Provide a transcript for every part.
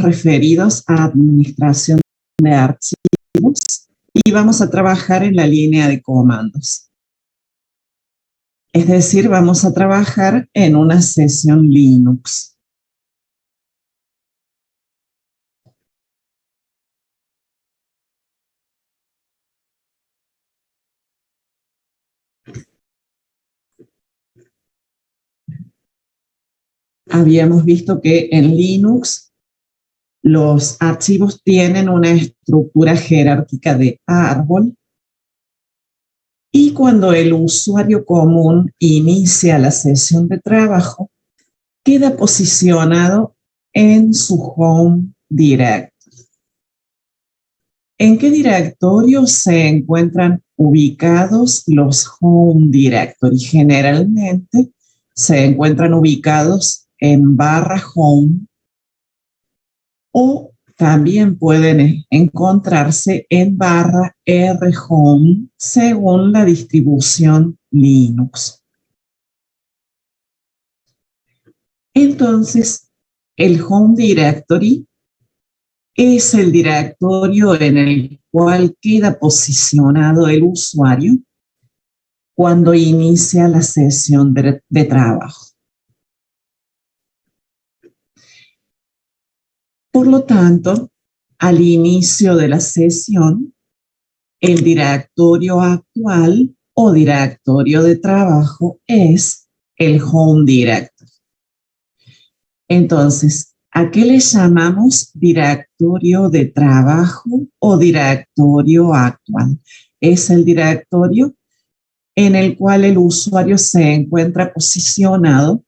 referidos a administración de archivos y vamos a trabajar en la línea de comandos. Es decir, vamos a trabajar en una sesión Linux. Habíamos visto que en Linux los archivos tienen una estructura jerárquica de árbol y cuando el usuario común inicia la sesión de trabajo, queda posicionado en su home directory. ¿En qué directorio se encuentran ubicados los home directory? Generalmente se encuentran ubicados en /home o también pueden encontrarse en /rhome según la distribución Linux. Entonces, el home directory es el directorio en el cual queda posicionado el usuario cuando inicia la sesión de trabajo. Por lo tanto, al inicio de la sesión, el directorio actual o directorio de trabajo es el home directory. Entonces, ¿a qué le llamamos directorio de trabajo o directorio actual? Es el directorio en el cual el usuario se encuentra posicionado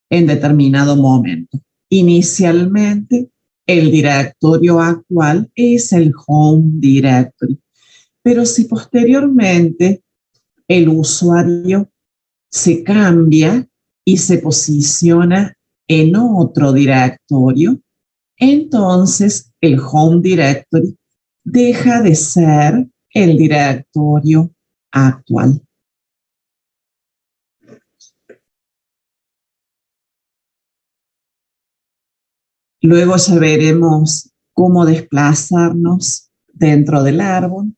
en determinado momento. Inicialmente, el directorio actual es el home directory, pero si posteriormente el usuario se cambia y se posiciona en otro directorio, entonces el home directory deja de ser el directorio actual. Luego ya veremos cómo desplazarnos dentro del árbol.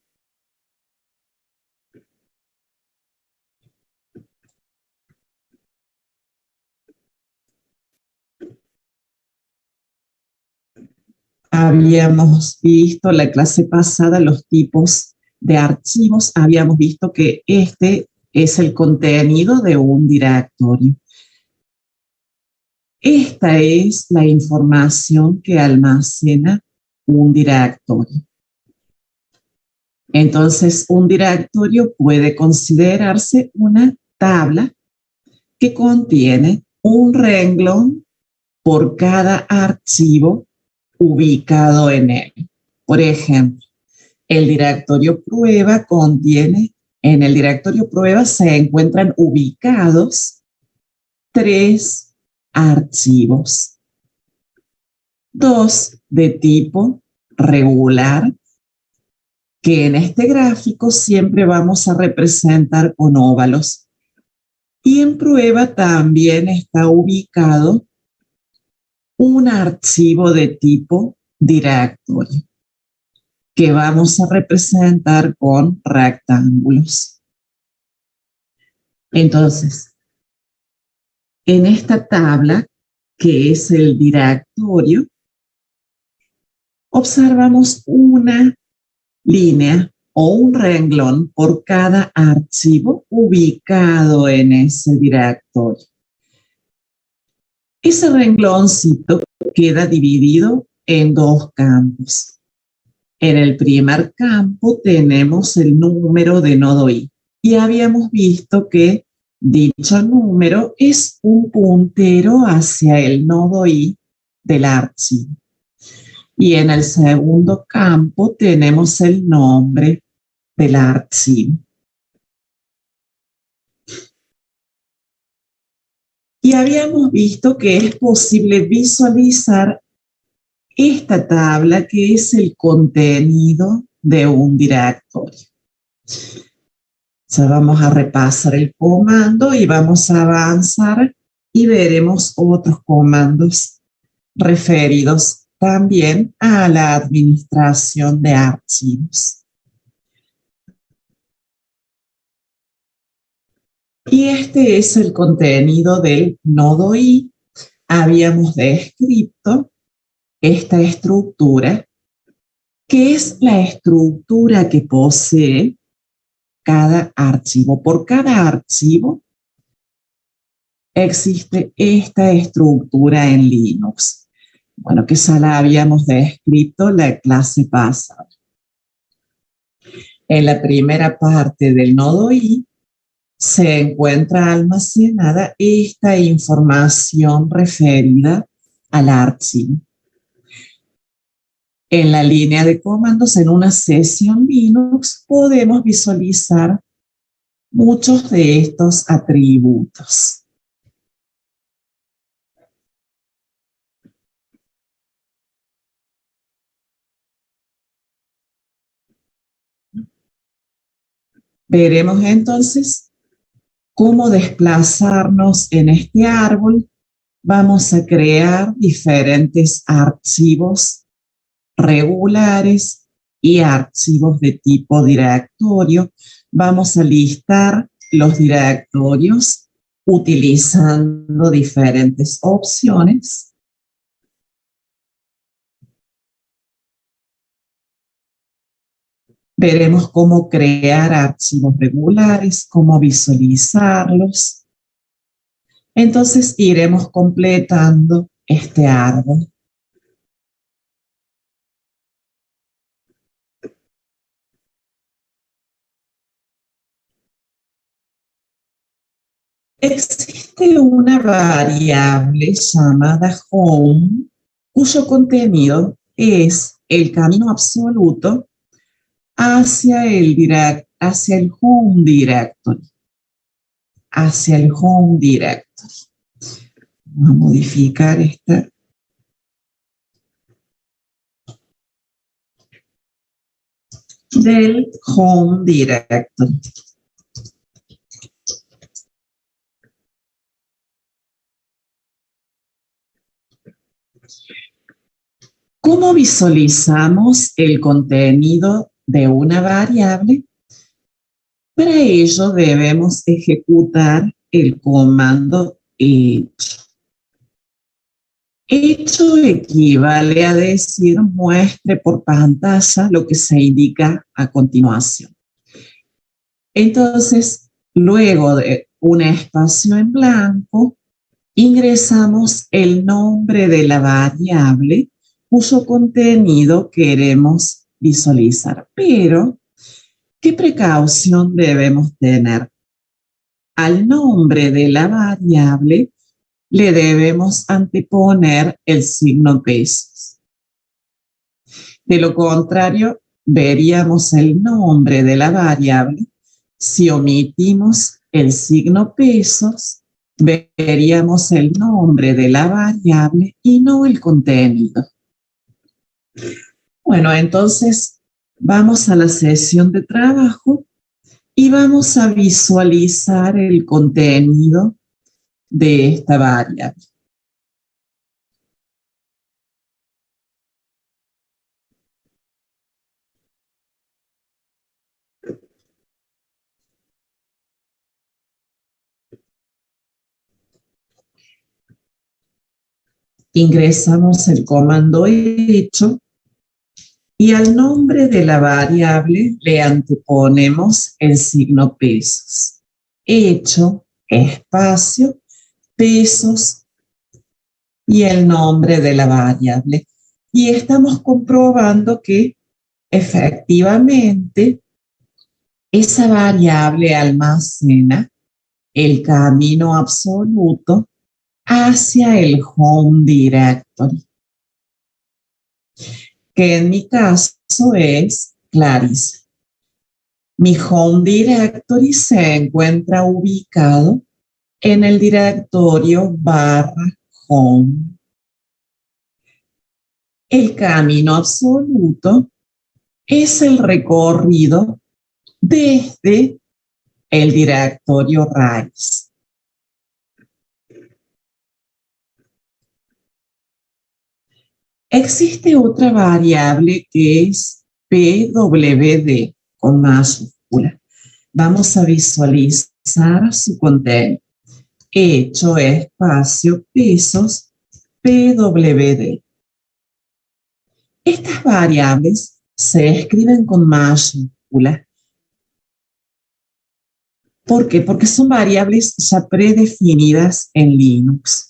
Habíamos visto la clase pasada los tipos de archivos. Habíamos visto que este es el contenido de un directorio. Esta es la información que almacena un directorio. Entonces, un directorio puede considerarse una tabla que contiene un renglón por cada archivo ubicado en él. Por ejemplo, el directorio prueba contiene, en el directorio prueba se encuentran ubicados 3 archivos, 2 de tipo regular, que en este gráfico siempre vamos a representar con óvalos. Y en prueba también está ubicado un archivo de tipo directorio, que vamos a representar con rectángulos. Entonces, en esta tabla, que es el directorio, observamos una línea o un renglón por cada archivo ubicado en ese directorio. Ese rengloncito queda dividido en 2 campos. En el primer campo tenemos el número de nodo i y habíamos visto que dicho número es un puntero hacia el nodo i del archivo. Y en el segundo campo tenemos el nombre del archivo. Y habíamos visto que es posible visualizar esta tabla que es el contenido de un directorio. Ya vamos a repasar el comando y vamos a avanzar y veremos otros comandos referidos también a la administración de archivos. Y este es el contenido del nodo I. Habíamos descrito esta estructura, que es la estructura que posee cada archivo. Por cada archivo existe esta estructura en Linux. Bueno, que ya la habíamos descrito la clase pasada. En la primera parte del nodo I se encuentra almacenada esta información referida al archivo. En la línea de comandos, en una sesión Linux, podemos visualizar muchos de estos atributos. Veremos entonces cómo desplazarnos en este árbol. Vamos a crear diferentes archivos regulares y archivos de tipo directorio. Vamos a listar los directorios utilizando diferentes opciones. Veremos cómo crear archivos regulares, cómo visualizarlos. Entonces iremos completando este árbol. Existe una variable llamada home, cuyo contenido es el camino absoluto hacia el home directory. Hacia el home directory. Vamos a modificar esta. Del home directory. ¿Cómo visualizamos el contenido de una variable? Para ello debemos ejecutar el comando hecho. Hecho equivale a decir muestre por pantalla lo que se indica a continuación. Entonces, luego de un espacio en blanco, ingresamos el nombre de la variable cuyo contenido queremos visualizar. Pero, ¿qué precaución debemos tener? Al nombre de la variable le debemos anteponer el signo pesos. De lo contrario, veríamos el nombre de la variable. Si omitimos el signo pesos, veríamos el nombre de la variable y no el contenido. Bueno, entonces vamos a la sesión de trabajo y vamos a visualizar el contenido de esta variable. Ingresamos el comando hecho y al nombre de la variable le anteponemos el signo pesos. Hecho, espacio, pesos y el nombre de la variable. Y estamos comprobando que efectivamente esa variable almacena el camino absoluto hacia el home directory, que en mi caso es Clarice. Mi home directory se encuentra ubicado en el directorio /home. El camino absoluto es el recorrido desde el directorio raíz. Existe otra variable que es PWD con mayúscula. Vamos a visualizar su contenido. Hecho espacio pesos PWD. Estas variables se escriben con mayúscula. ¿Por qué? Porque son variables ya predefinidas en Linux.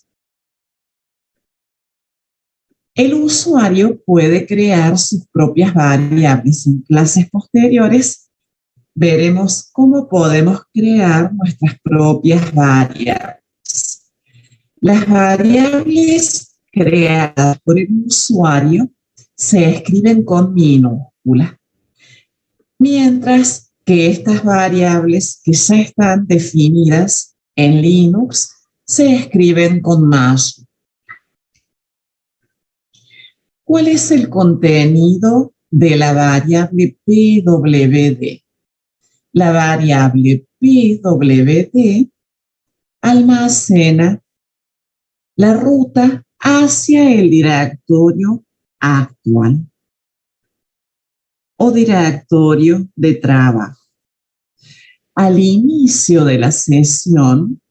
El usuario puede crear sus propias variables. En clases posteriores veremos cómo podemos crear nuestras propias variables. Las variables creadas por el usuario se escriben con minúscula, mientras que estas variables que ya están definidas en Linux se escriben con mayúscula. ¿Cuál es el contenido de la variable PWD? La variable PWD almacena la ruta hacia el directorio actual o directorio de trabajo. Al inicio de la sesión,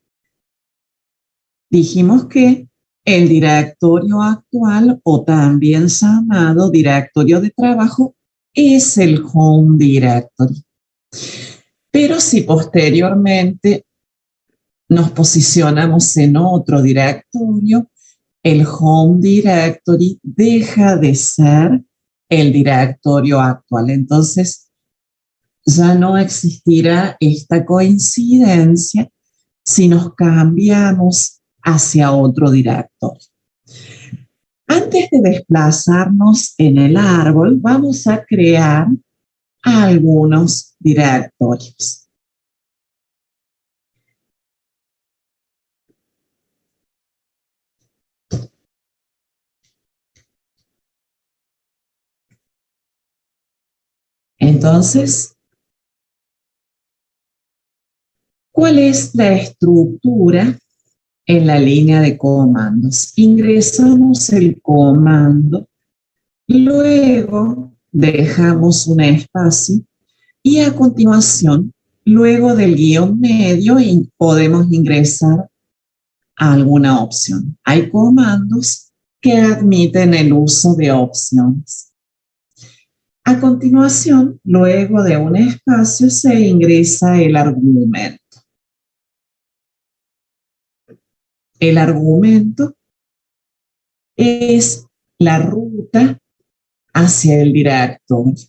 dijimos que el directorio actual, o también llamado directorio de trabajo, es el home directory. Pero si posteriormente nos posicionamos en otro directorio, el home directory deja de ser el directorio actual. Entonces, ya no existirá esta coincidencia si nos cambiamos hacia otro directorio. Antes de desplazarnos en el árbol, vamos a crear algunos directorios. Entonces, ¿cuál es la estructura en la línea de comandos? Ingresamos el comando, luego dejamos un espacio y a continuación, luego del guión medio, podemos ingresar a alguna opción. Hay comandos que admiten el uso de opciones. A continuación, luego de un espacio, se ingresa el argumento. El argumento es la ruta hacia el directorio.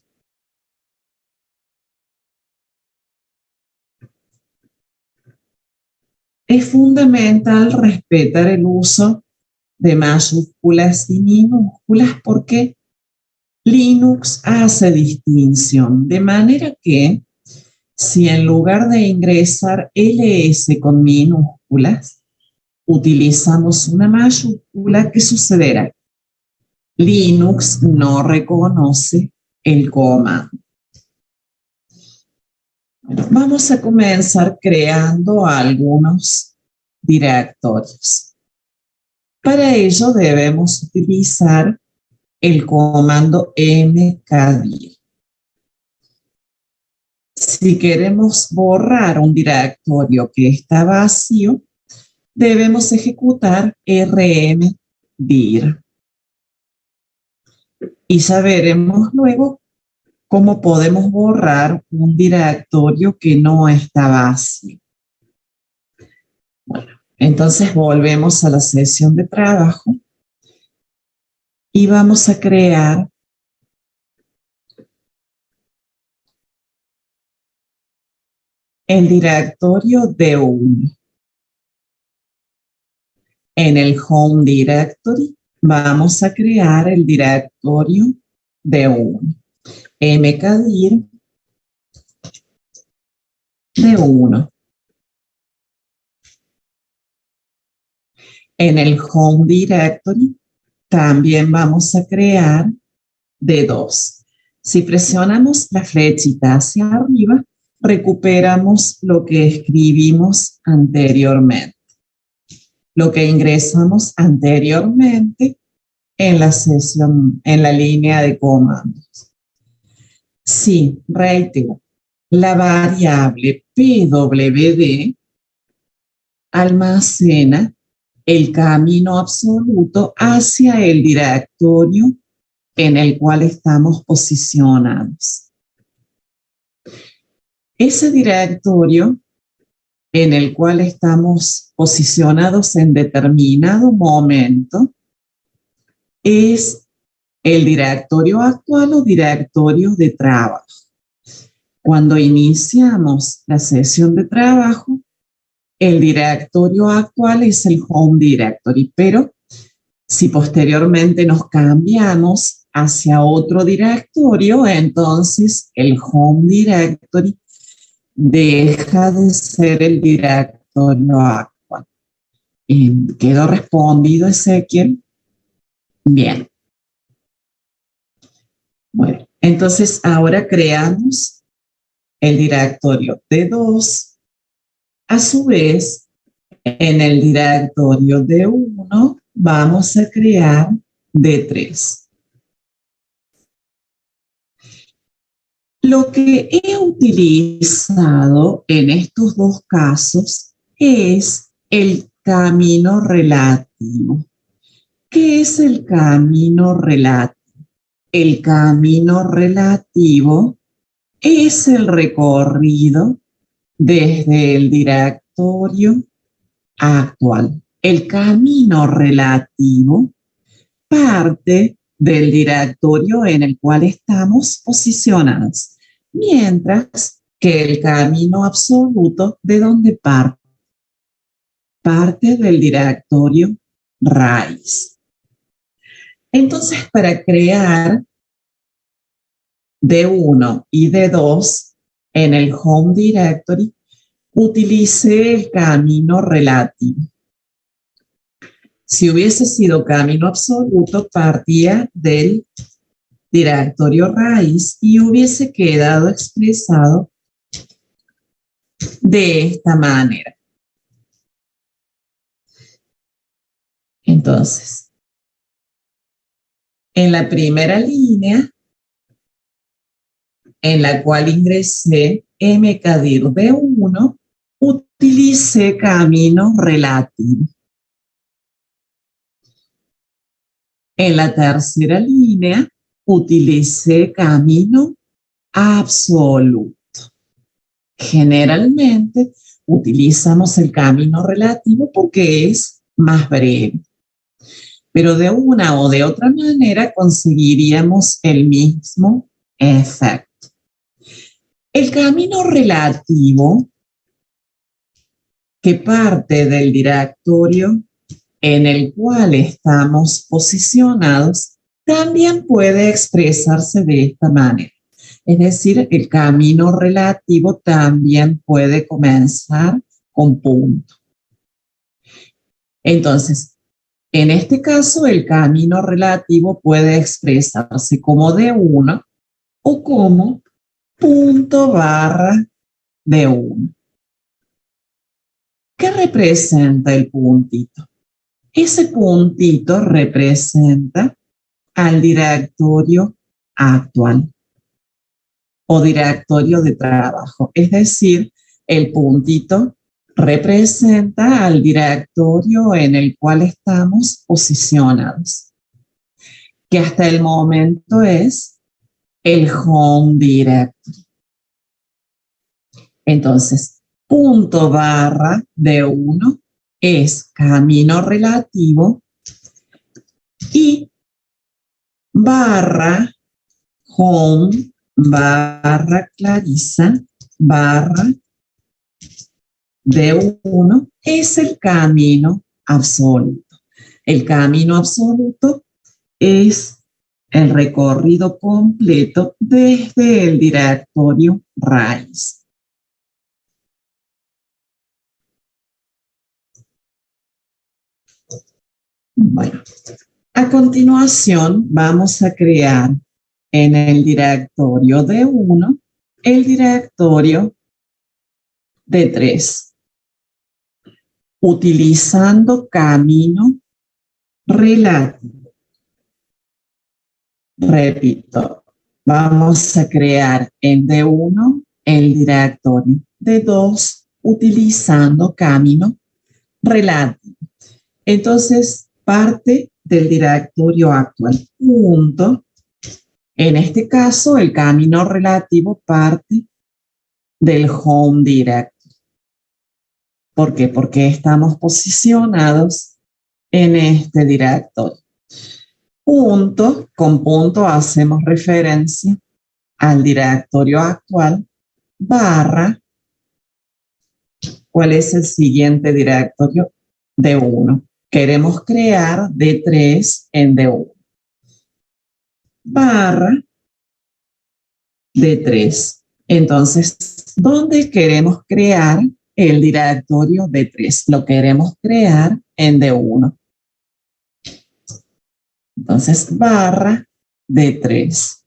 Es fundamental respetar el uso de mayúsculas y minúsculas porque Linux hace distinción, de manera que si en lugar de ingresar ls con minúsculas, utilizamos una mayúscula, ¿qué sucederá? Linux no reconoce el comando. Bueno, vamos a comenzar creando algunos directorios. Para ello debemos utilizar el comando mkdir. Si queremos borrar un directorio que está vacío, debemos ejecutar rmdir. Y ya veremos luego cómo podemos borrar un directorio que no está vacío. Bueno, entonces volvemos a la sesión de trabajo y vamos a crear el directorio D1. En el home directory vamos a crear el directorio D1. mkdir D1. En el home directory también vamos a crear D2. Si presionamos la flechita hacia arriba, recuperamos lo que escribimos anteriormente. Lo que ingresamos anteriormente en la sesión, en la línea de comandos. Sí, reitero, la variable PWD almacena el camino absoluto hacia el directorio en el cual estamos posicionados. Ese directorio en el cual estamos posicionados en determinado momento es el directorio actual o directorio de trabajo. Cuando iniciamos la sesión de trabajo, el directorio actual es el home directory, pero si posteriormente nos cambiamos hacia otro directorio, entonces el home directory deja de ser el directorio actual. ¿Quedó respondido, Ezequiel? Bien. Bueno, entonces ahora creamos el directorio D2. A su vez, en el directorio D1 vamos a crear D3. Lo que he utilizado en estos dos casos es el camino relativo. ¿Qué es el camino relativo? El camino relativo es el recorrido desde el directorio actual. El camino relativo parte del directorio en el cual estamos posicionados, mientras que el camino absoluto, ¿de dónde parte? Parte del directorio raíz. Entonces, para crear D1 y D2 en el home directory, utilicé el camino relativo. Si hubiese sido camino absoluto, partía del directorio raíz y hubiese quedado expresado de esta manera. Entonces, en la primera línea, en la cual ingresé mkdir D1, utilicé camino relativo. En la tercera línea, utilicé camino absoluto. Generalmente utilizamos el camino relativo porque es más breve, pero de una o de otra manera conseguiríamos el mismo efecto. El camino relativo, que parte del directorio en el cual estamos posicionados, también puede expresarse de esta manera. Es decir, el camino relativo también puede comenzar con punto. Entonces, en este caso, el camino relativo puede expresarse como D1 o como punto barra D1. ¿Qué representa el puntito? Ese puntito representa al directorio actual o directorio de trabajo. Es decir, el puntito representa al directorio en el cual estamos posicionados, que hasta el momento es el home directory. Entonces, punto barra D1 es camino relativo y barra home barra Clarisa barra D1 es el camino absoluto. El camino absoluto es el recorrido completo desde el directorio raíz. Bueno, a continuación vamos a crear en el directorio D1 el directorio D3, utilizando camino relativo. Repito, vamos a crear en D1 el directorio D2 utilizando camino relativo. Entonces, parte del directorio actual, punto. En este caso, el camino relativo parte del home directory. ¿Por qué? Porque estamos posicionados en este directorio. Punto, con punto hacemos referencia al directorio actual, barra, ¿cuál es el siguiente directorio? D1. Queremos crear D3 en D1. Barra D3. Entonces, ¿dónde queremos crear el directorio D3? Lo queremos crear en D1. Entonces, barra D3.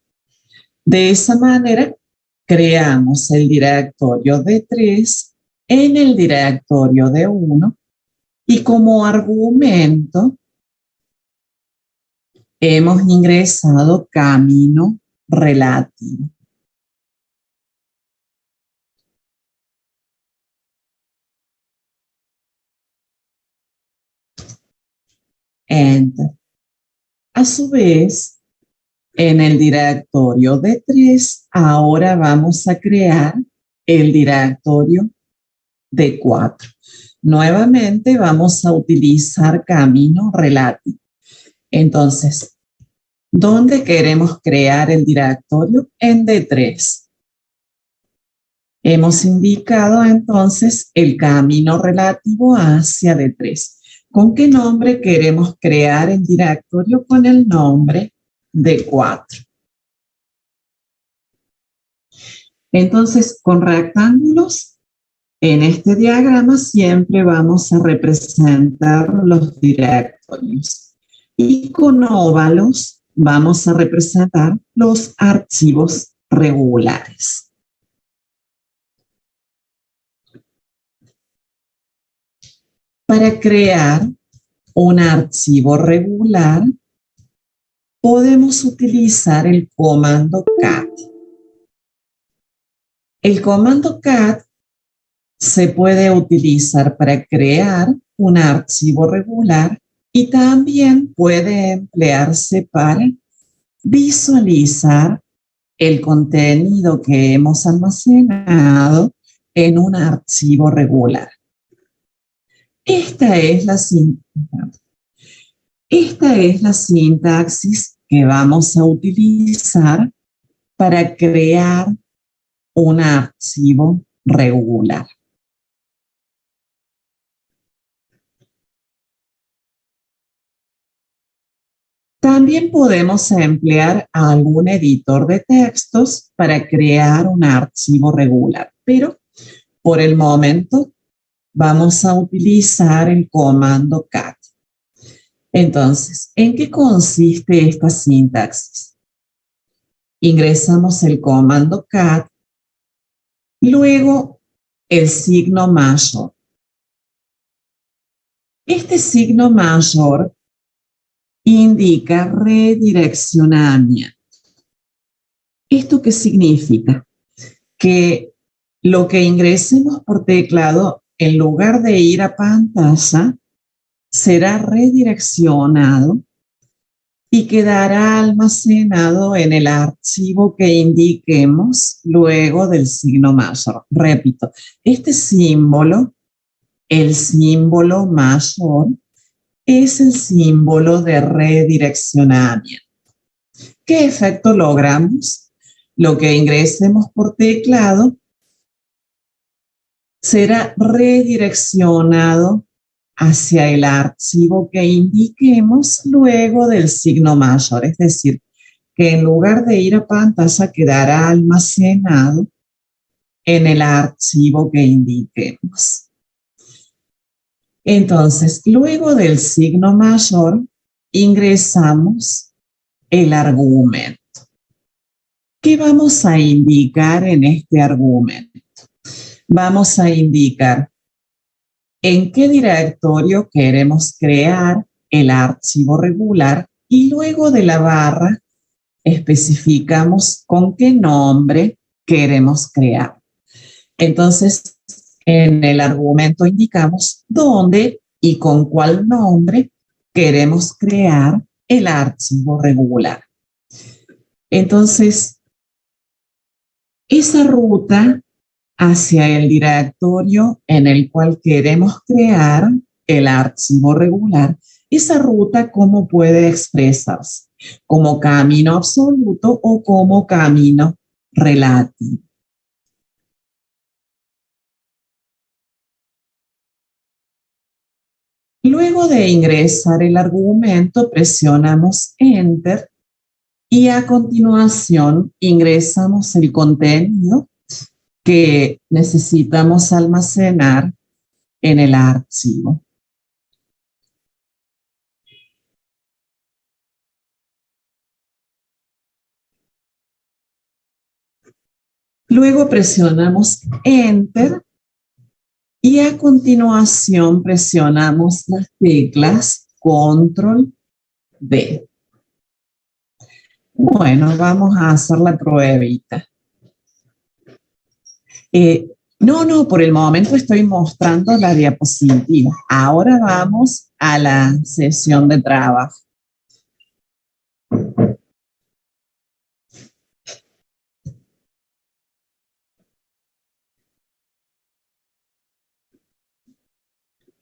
De esa manera, creamos el directorio D3 en el directorio D1 y como argumento hemos ingresado camino relativo. Enter. A su vez, en el directorio D3, ahora vamos a crear el directorio D4. Nuevamente vamos a utilizar camino relativo. Entonces, ¿dónde queremos crear el directorio? En D3. Hemos indicado entonces el camino relativo hacia D3. ¿Con qué nombre queremos crear el directorio? Con el nombre D4. Entonces, con rectángulos, en este diagrama siempre vamos a representar los directorios. Y con óvalos vamos a representar los archivos regulares. Para crear un archivo regular, podemos utilizar el comando cat. El comando cat se puede utilizar para crear un archivo regular y también puede emplearse para visualizar el contenido que hemos almacenado en un archivo regular. Esta es la sintaxis que vamos a utilizar para crear un archivo regular. También podemos emplear algún editor de textos para crear un archivo regular, pero por el momento vamos a utilizar el comando cat. Entonces, ¿en qué consiste esta sintaxis? Ingresamos el comando cat, luego el signo mayor. Este signo mayor indica redireccionamiento. ¿Esto qué significa? Que lo que ingresemos por teclado, en lugar de ir a pantalla, será redireccionado y quedará almacenado en el archivo que indiquemos luego del signo mayor. Repito, este símbolo, el símbolo mayor, es el símbolo de redireccionamiento. ¿Qué efecto logramos? Lo que ingresemos por teclado será redireccionado hacia el archivo que indiquemos luego del signo mayor. Es decir, que en lugar de ir a pantalla quedará almacenado en el archivo que indiquemos. Entonces, luego del signo mayor, ingresamos el argumento. ¿Qué vamos a indicar en este argumento? Vamos a indicar en qué directorio queremos crear el archivo regular y luego de la barra especificamos con qué nombre queremos crear. Entonces, en el argumento indicamos dónde y con cuál nombre queremos crear el archivo regular. Entonces, esa ruta hacia el directorio en el cual queremos crear el archivo regular, esa ruta, ¿cómo puede expresarse? ¿Como camino absoluto o como camino relativo? Luego de ingresar el argumento, presionamos Enter y a continuación ingresamos el contenido que necesitamos almacenar en el archivo. Luego presionamos Enter y a continuación presionamos las teclas Control D. Bueno, vamos a hacer la pruebita. No, por el momento estoy mostrando la diapositiva. Ahora vamos a la sesión de trabajo.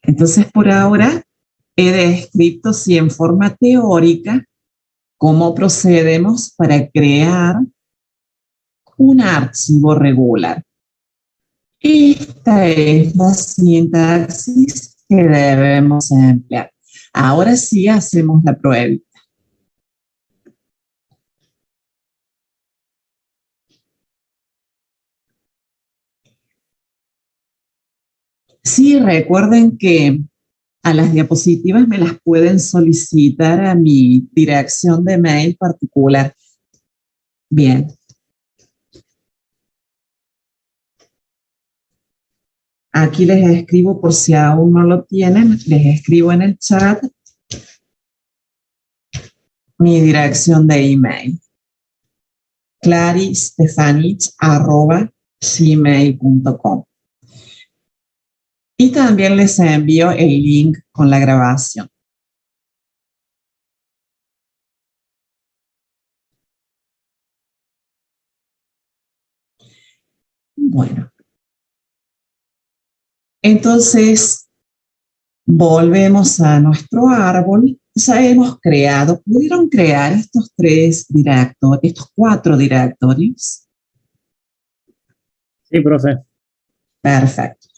Entonces, por ahora, he descrito, sí, en forma teórica, cómo procedemos para crear un archivo regular. Esta es la sintaxis que debemos emplear. Ahora sí hacemos la prueba. Sí, recuerden que a las diapositivas me las pueden solicitar a mi dirección de mail particular. Bien. Aquí les escribo por si aún no lo tienen, les escribo en el chat mi dirección de email. claristefanich@gmail.com. Y también les envío el link con la grabación. Bueno. Entonces, volvemos a nuestro árbol. Ya hemos creado, ¿pudieron crear estos cuatro directorios? Sí, profe. Perfecto.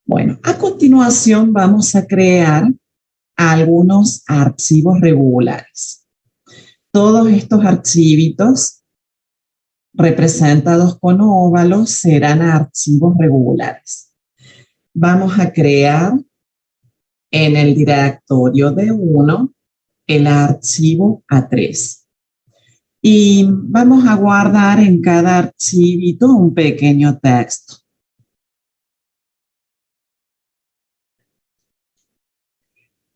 Bueno, a continuación vamos a crear algunos archivos regulares. Todos estos archivitos representados con óvalos serán archivos regulares. Vamos a crear en el directorio de 1 el archivo A3. Y vamos a guardar en cada archivito un pequeño texto.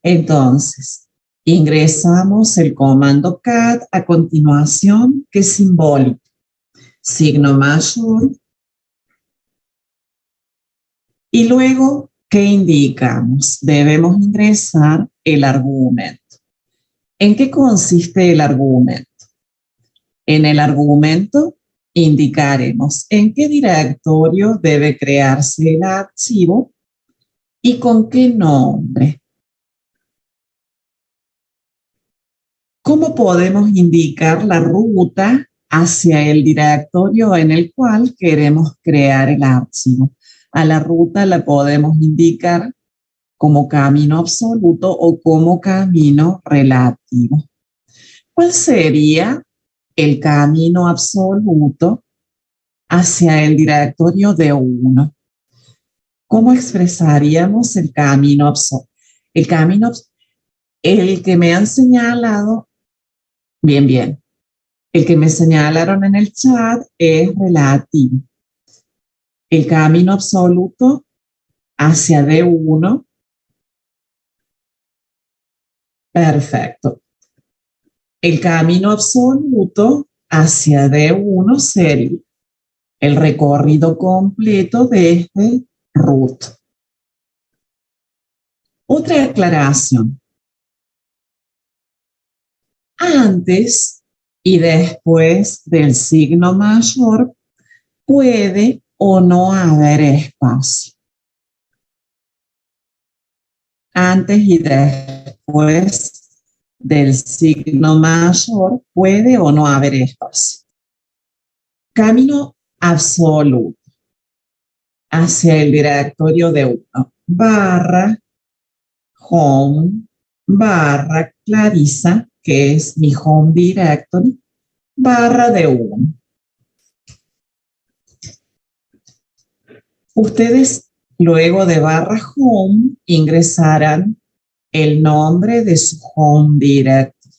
Entonces, ingresamos el comando cat a continuación, que es simbólico. Signo mayor. Y luego, ¿qué indicamos? Debemos ingresar el argumento. ¿En qué consiste el argumento? En el argumento indicaremos en qué directorio debe crearse el archivo y con qué nombre. ¿Cómo podemos indicar la ruta hacia el directorio en el cual queremos crear el archivo? A la ruta la podemos indicar como camino absoluto o como camino relativo. ¿Cuál sería el camino absoluto hacia el directorio de 1? ¿Cómo expresaríamos el camino absoluto? El que me han señalado, bien. El que me señalaron en el chat es relativo. El camino absoluto hacia D1. Perfecto. El camino absoluto hacia D1 sería el recorrido completo de este root. Otra aclaración. Antes y después del signo mayor puede o no haber espacio. Antes y después del signo mayor puede o no haber espacio. Camino absoluto hacia el directorio de 1 barra home barra Clarisa, que es mi home directory, barra de 1. Ustedes luego de barra home ingresarán el nombre de su home directory.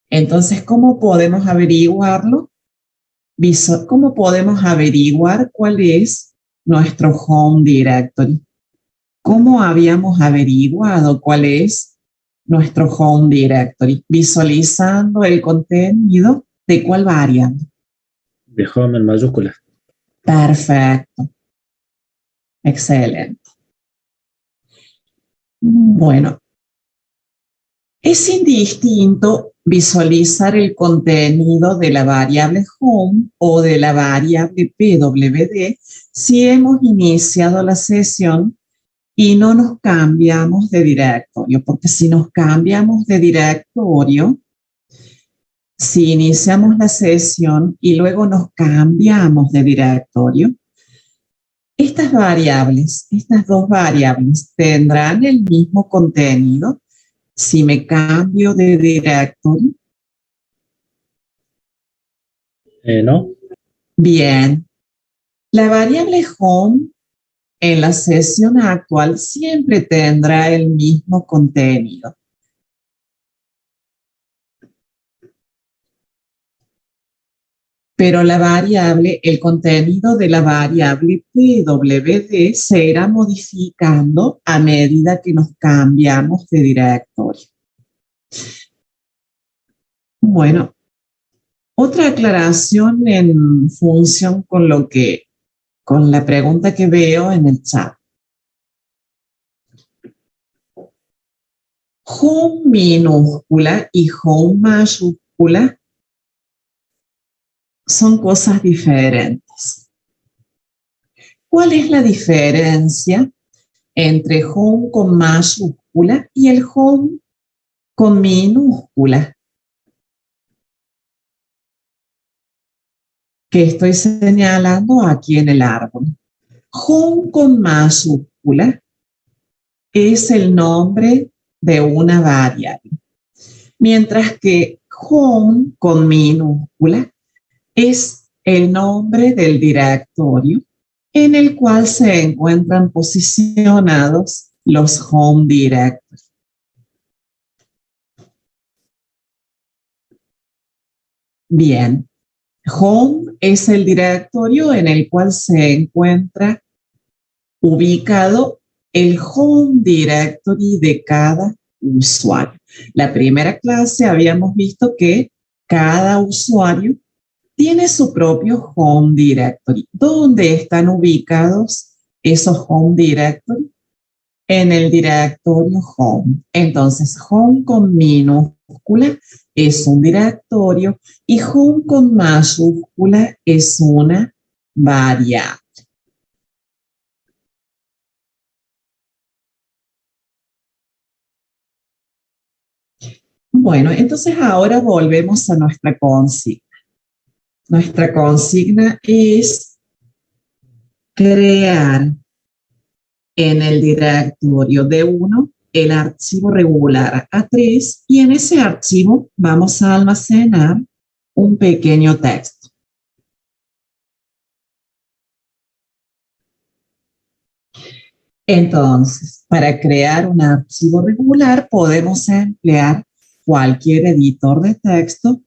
Entonces, ¿cómo podemos averiguarlo? ¿Cómo podemos averiguar cuál es nuestro home directory? ¿Cómo habíamos averiguado cuál es nuestro home directory? Visualizando el contenido de cuál variable. De home en mayúsculas. Perfecto. Excelente. Bueno, es indistinto visualizar el contenido de la variable home o de la variable pwd si hemos iniciado la sesión y no nos cambiamos de directorio, porque si nos cambiamos de directorio, si iniciamos la sesión y luego nos cambiamos de directorio, estas dos variables, tendrán el mismo contenido si me cambio de directorio. No. Bien. La variable home en la sesión actual siempre tendrá el mismo contenido. Pero el contenido de la variable pwd se irá modificando a medida que nos cambiamos de directorio. Bueno, otra aclaración en función con la pregunta que veo en el chat. Home minúscula y home mayúscula son cosas diferentes. ¿Cuál es la diferencia entre home con mayúscula y el home con minúscula? Que estoy señalando aquí en el árbol. Home con mayúscula es el nombre de una variable, mientras que home con minúscula es el nombre del directorio en el cual se encuentran posicionados los home directories. Bien, home es el directorio en el cual se encuentra ubicado el home directory de cada usuario. La primera clase habíamos visto que cada usuario tiene su propio home directory. ¿Dónde están ubicados esos home directory? En el directorio home. Entonces, home con minúscula es un directorio y home con mayúscula es una variable. Bueno, entonces ahora volvemos a nuestra consigna. Nuestra consigna es crear en el directorio D1 el archivo regular A3 y en ese archivo vamos a almacenar un pequeño texto. Entonces, para crear un archivo regular podemos emplear cualquier editor de texto.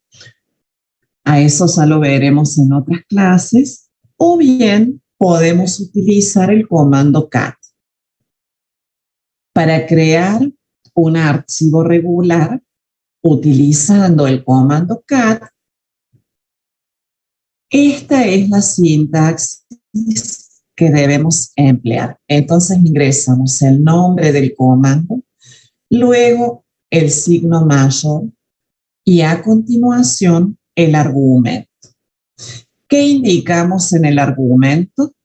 A eso ya lo veremos en otras clases. O bien podemos utilizar el comando cat. Para crear un archivo regular, utilizando el comando cat, esta es la sintaxis que debemos emplear. Entonces ingresamos el nombre del comando, luego el signo mayor y a continuación el argumento. ¿Qué indicamos en el argumento?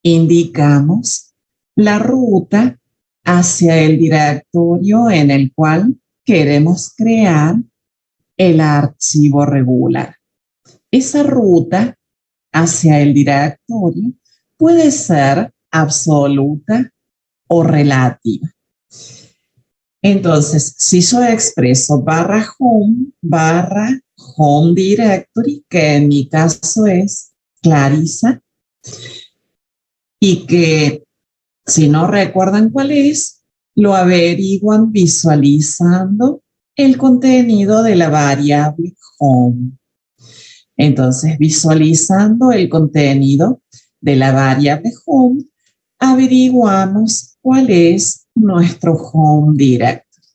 Indicamos la ruta hacia el directorio en el cual queremos crear el archivo regular. Esa ruta hacia el directorio puede ser absoluta o relativa. Entonces, si yo expreso barra home directory, que en mi caso es Clarisa, y que si no recuerdan cuál es, lo averiguan visualizando el contenido de la variable home. Entonces, visualizando el contenido de la variable home, averiguamos cuál es nuestro home directory.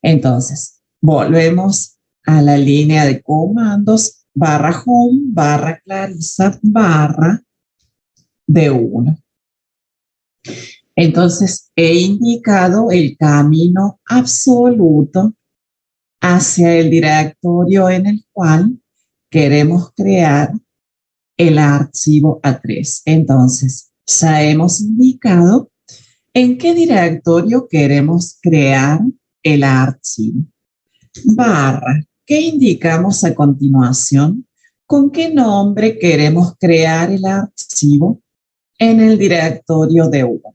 Entonces, volvemos a la línea de comandos barra home, barra Clarisa, barra D1. Entonces, he indicado el camino absoluto hacia el directorio en el cual queremos crear el archivo A3. Entonces, ya hemos indicado en qué directorio queremos crear el archivo. Barra, ¿qué indicamos a continuación? ¿Con qué nombre queremos crear el archivo en el directorio de uno?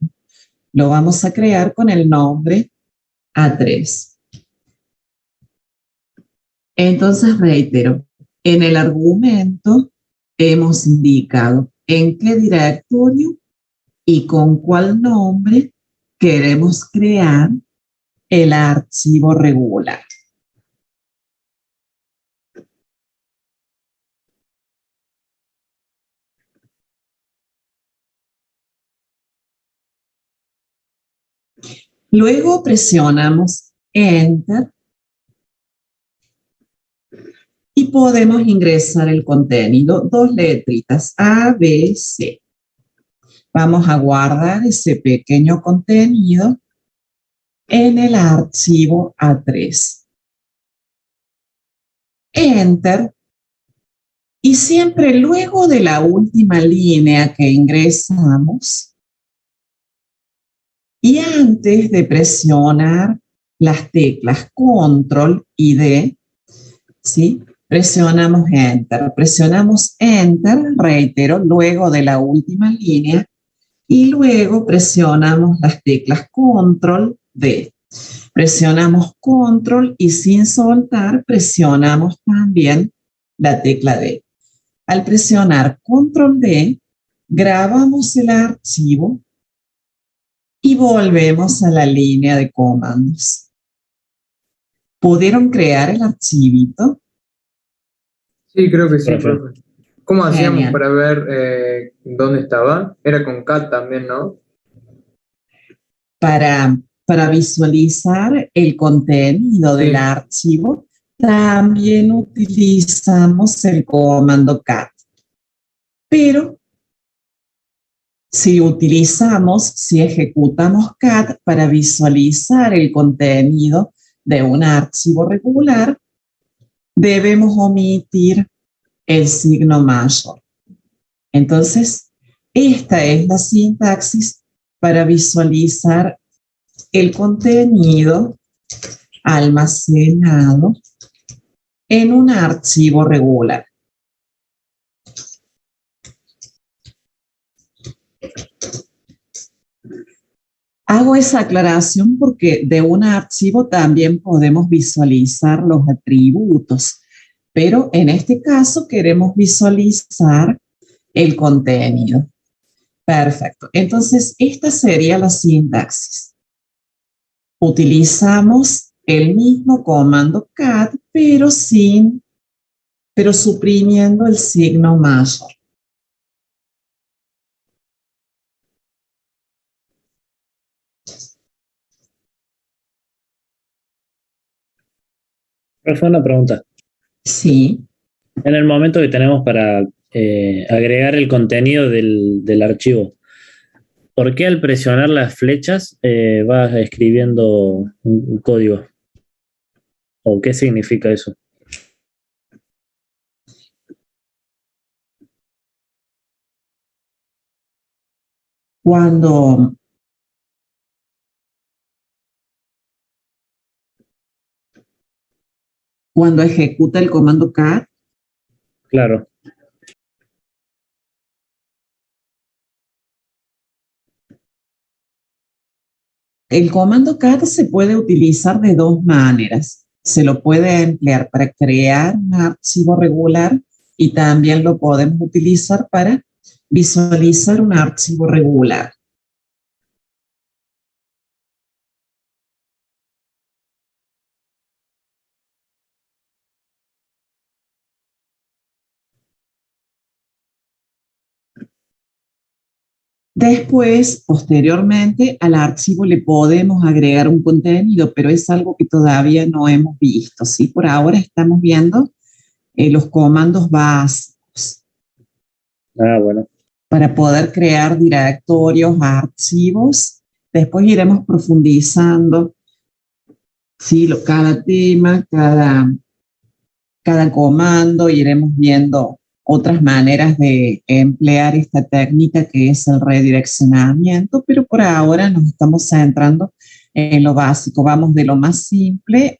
Lo vamos a crear con el nombre A3. Entonces, reitero, en el argumento hemos indicado en qué directorio y con cuál nombre queremos crear el archivo regular. Luego presionamos Enter y podemos ingresar el contenido, 2 letritas, A, B, C. Vamos a guardar ese pequeño contenido en el archivo A3. Enter. Y siempre luego de la última línea que ingresamos y antes de presionar las teclas Control y D, ¿sí? Presionamos Enter, reitero, luego de la última línea y luego presionamos las teclas Control, D. Presionamos Control y sin soltar presionamos también la tecla D. Al presionar Control D, grabamos el archivo y volvemos a la línea de comandos. ¿Pudieron crear el archivito? Sí, creo que sí, Profe. profe. ¿Cómo hacíamos Genial. para ver dónde estaba? Era con cat también, ¿no? Para visualizar el contenido del Sí. archivo, también utilizamos el comando cat. Pero si ejecutamos cat para visualizar el contenido de un archivo regular, debemos omitir el signo mayor. Entonces, esta es la sintaxis para visualizar el contenido almacenado en un archivo regular. Hago esa aclaración porque de un archivo también podemos visualizar los atributos, pero en este caso queremos visualizar el contenido. Perfecto. Entonces, esta sería la sintaxis. Utilizamos el mismo comando cat, pero suprimiendo el signo mayor. Profe, una pregunta. Sí. En el momento que tenemos para agregar el contenido del archivo, ¿por qué al presionar las flechas vas escribiendo un código? ¿O qué significa eso? Cuando ejecuta el comando cat, Claro. el comando cat se puede utilizar de dos maneras. Se lo puede emplear para crear un archivo regular y también lo podemos utilizar para visualizar un archivo regular. Después, posteriormente, al archivo le podemos agregar un contenido, pero es algo que todavía no hemos visto, ¿sí? Por ahora estamos viendo los comandos básicos Ah, bueno. para poder crear directorios, archivos. Después iremos profundizando, ¿sí? Cada tema, cada comando, iremos viendo otras maneras de emplear esta técnica que es el redireccionamiento, pero por ahora nos estamos centrando en lo básico. Vamos de lo más simple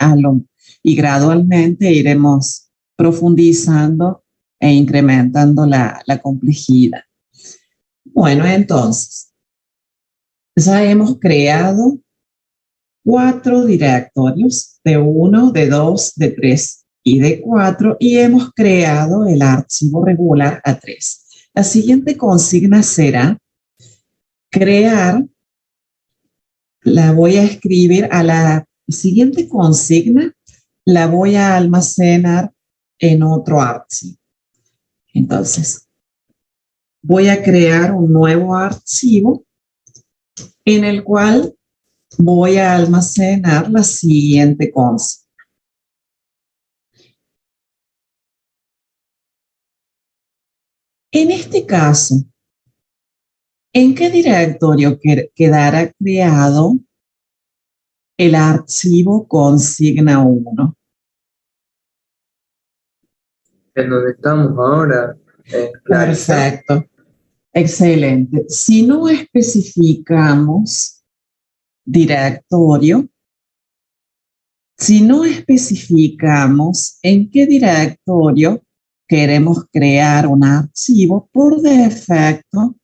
y gradualmente iremos profundizando e incrementando la complejidad. Bueno, entonces, ya hemos creado 4 directorios, de 1, de 2, de 3 y de 4, y hemos creado el archivo regular A3. La siguiente consigna será crear, la voy a escribir a la siguiente consigna, la voy a almacenar en otro archivo. Entonces, voy a crear un nuevo archivo en el cual voy a almacenar la siguiente consigna. En este caso, ¿en qué directorio quedará creado el archivo consigna 1? En donde estamos ahora, Clarisa. Perfecto, excelente. Si no especificamos directorio, si no especificamos en qué directorio queremos crear un archivo, por defecto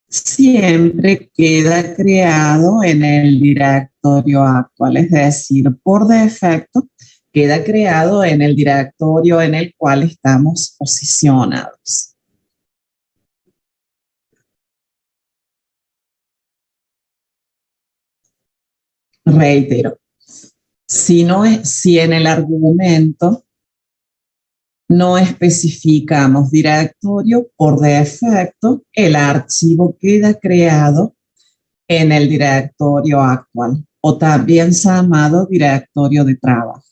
siempre queda creado en el directorio actual, es decir, por defecto queda creado en el directorio en el cual estamos posicionados. Reitero, si en el argumento no especificamos directorio, por defecto el archivo queda creado en el directorio actual o también llamado directorio de trabajo,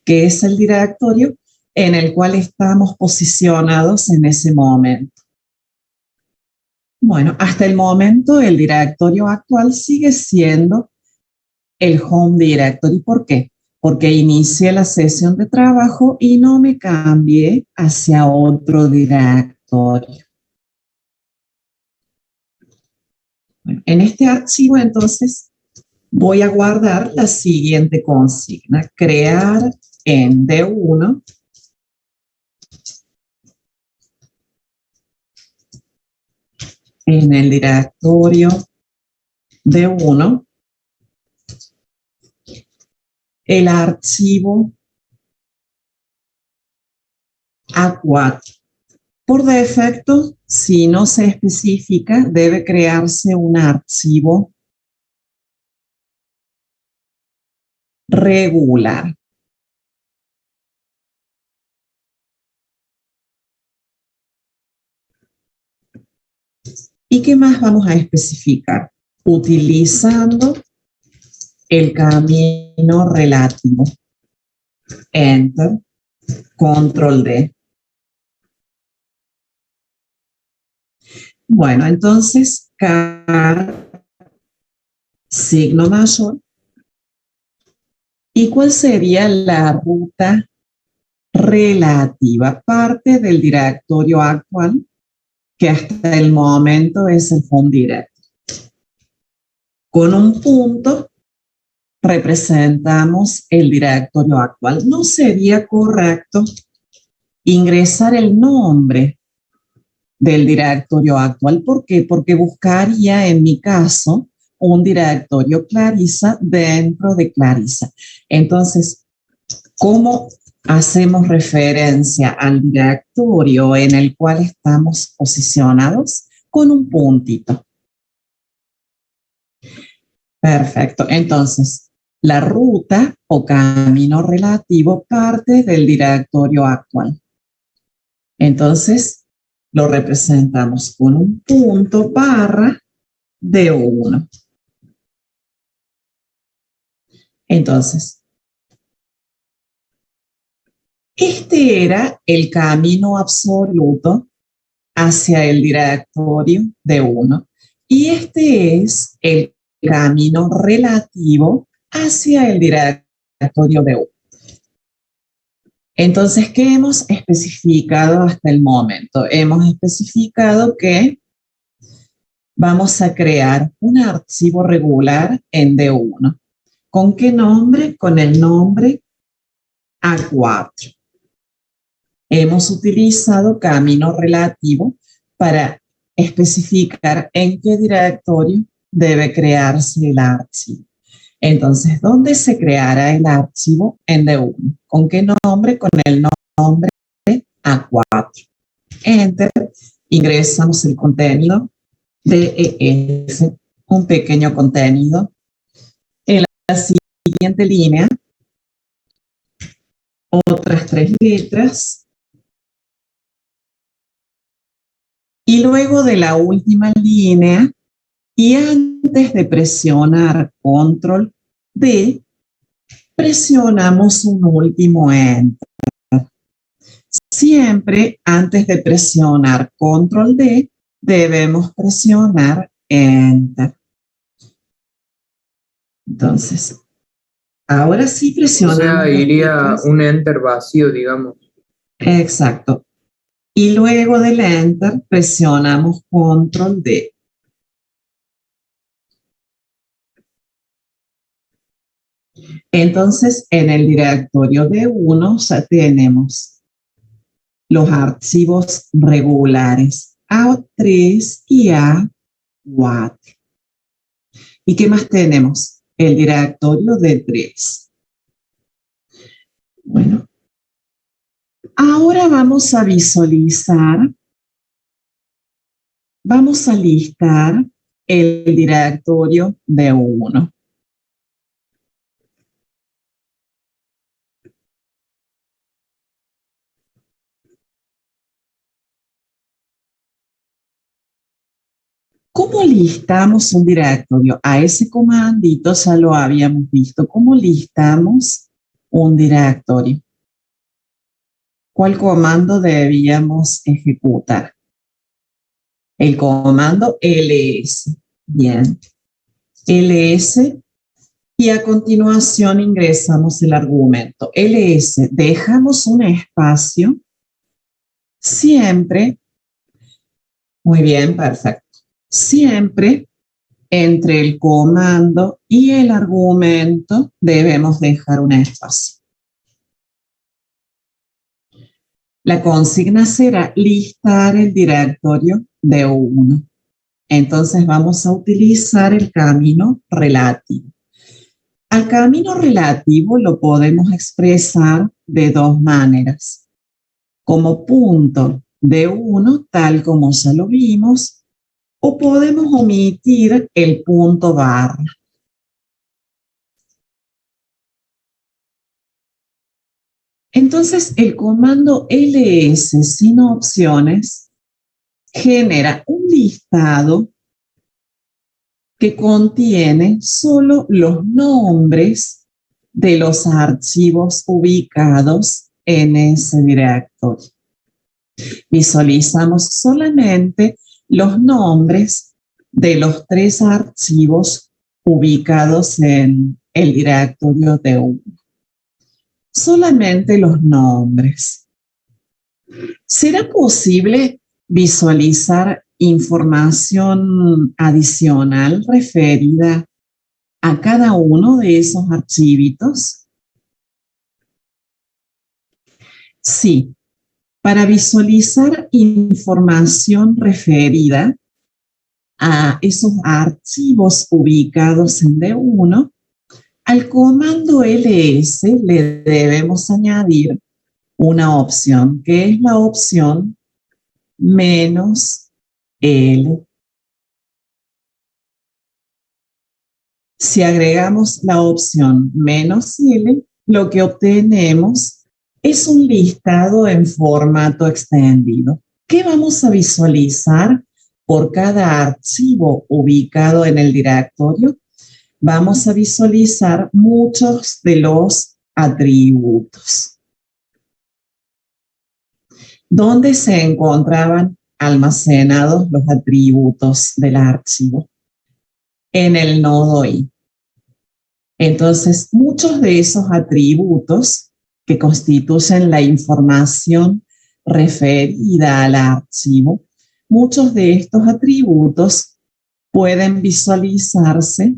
que es el directorio en el cual estamos posicionados en ese momento. Bueno, hasta el momento el directorio actual sigue siendo el home directory. ¿Por qué? Porque inicié la sesión de trabajo y no me cambié hacia otro directorio. Bueno, en este archivo, entonces, voy a guardar la siguiente consigna: crear en D1 en el directorio D1 el archivo A4. Por defecto, si no se especifica, debe crearse un archivo regular. ¿Y qué más vamos a especificar? Utilizando el camino relativo. Enter, Control D. Bueno, entonces, signo mayor. ¿Y cuál sería la ruta relativa? Parte del directorio actual, que hasta el momento es el home directory. Con un punto representamos el directorio actual. No sería correcto ingresar el nombre del directorio actual. ¿Por qué? Porque buscaría, en mi caso, un directorio Clarisa dentro de Clarisa. Entonces, ¿cómo hacemos referencia al directorio en el cual estamos posicionados? Con un puntito. Perfecto. Entonces, la ruta o camino relativo parte del directorio actual. Entonces, lo representamos con un punto barra D1. Entonces, este era el camino absoluto hacia el directorio D1 y este es el camino relativo hacia el directorio D1. Entonces, ¿qué hemos especificado hasta el momento? Hemos especificado que vamos a crear un archivo regular en D1. ¿Con qué nombre? Con el nombre A4. Hemos utilizado camino relativo para especificar en qué directorio debe crearse el archivo. Entonces, ¿dónde se creará el archivo? En D1. ¿Con qué nombre? Con el nombre A4. Enter. Ingresamos el contenido DEF, un pequeño contenido. En la siguiente línea, otras 3 letras. Y luego de la última línea, y antes de presionar Control D, presionamos un último Enter. Siempre antes de presionar Control D, debemos presionar Enter. Entonces, ahora sí presionamos. O sea, iría un Enter vacío, digamos. Exacto. Y luego del Enter presionamos Control D. Entonces, en el directorio D1 ya tenemos los archivos regulares A3 y A4. ¿Y qué más tenemos? El directorio D3. Bueno, ahora vamos a visualizar, vamos a listar el directorio D1. ¿Cómo listamos un directorio? A ese comandito ya lo habíamos visto. ¿Cómo listamos un directorio? ¿Cuál comando debíamos ejecutar? El comando ls. Bien. ls. Y a continuación ingresamos el argumento. ls. Dejamos un espacio siempre. Muy bien, perfecto. Siempre entre el comando y el argumento debemos dejar un espacio. La consigna será listar el directorio D1. Entonces vamos a utilizar el camino relativo. Al camino relativo lo podemos expresar de dos maneras. Como punto D1, tal como ya lo vimos, o podemos omitir el punto barra. Entonces, el comando ls sin opciones genera un listado que contiene solo los nombres de los archivos ubicados en ese directorio. Visualizamos solamente los nombres de los 3 archivos ubicados en el directorio D1. Solamente los nombres. ¿Será posible visualizar información adicional referida a cada uno de esos archivitos? Sí. Para visualizar información referida a esos archivos ubicados en D1, al comando ls le debemos añadir una opción, que es la opción -L. Si agregamos la opción -L, lo que obtenemos es un listado en formato extendido. ¿Qué vamos a visualizar por cada archivo ubicado en el directorio? Vamos a visualizar muchos de los atributos. ¿Dónde se encontraban almacenados los atributos del archivo? En el nodo i. Entonces, muchos de esos atributos que constituyen la información referida al archivo, muchos de estos atributos pueden visualizarse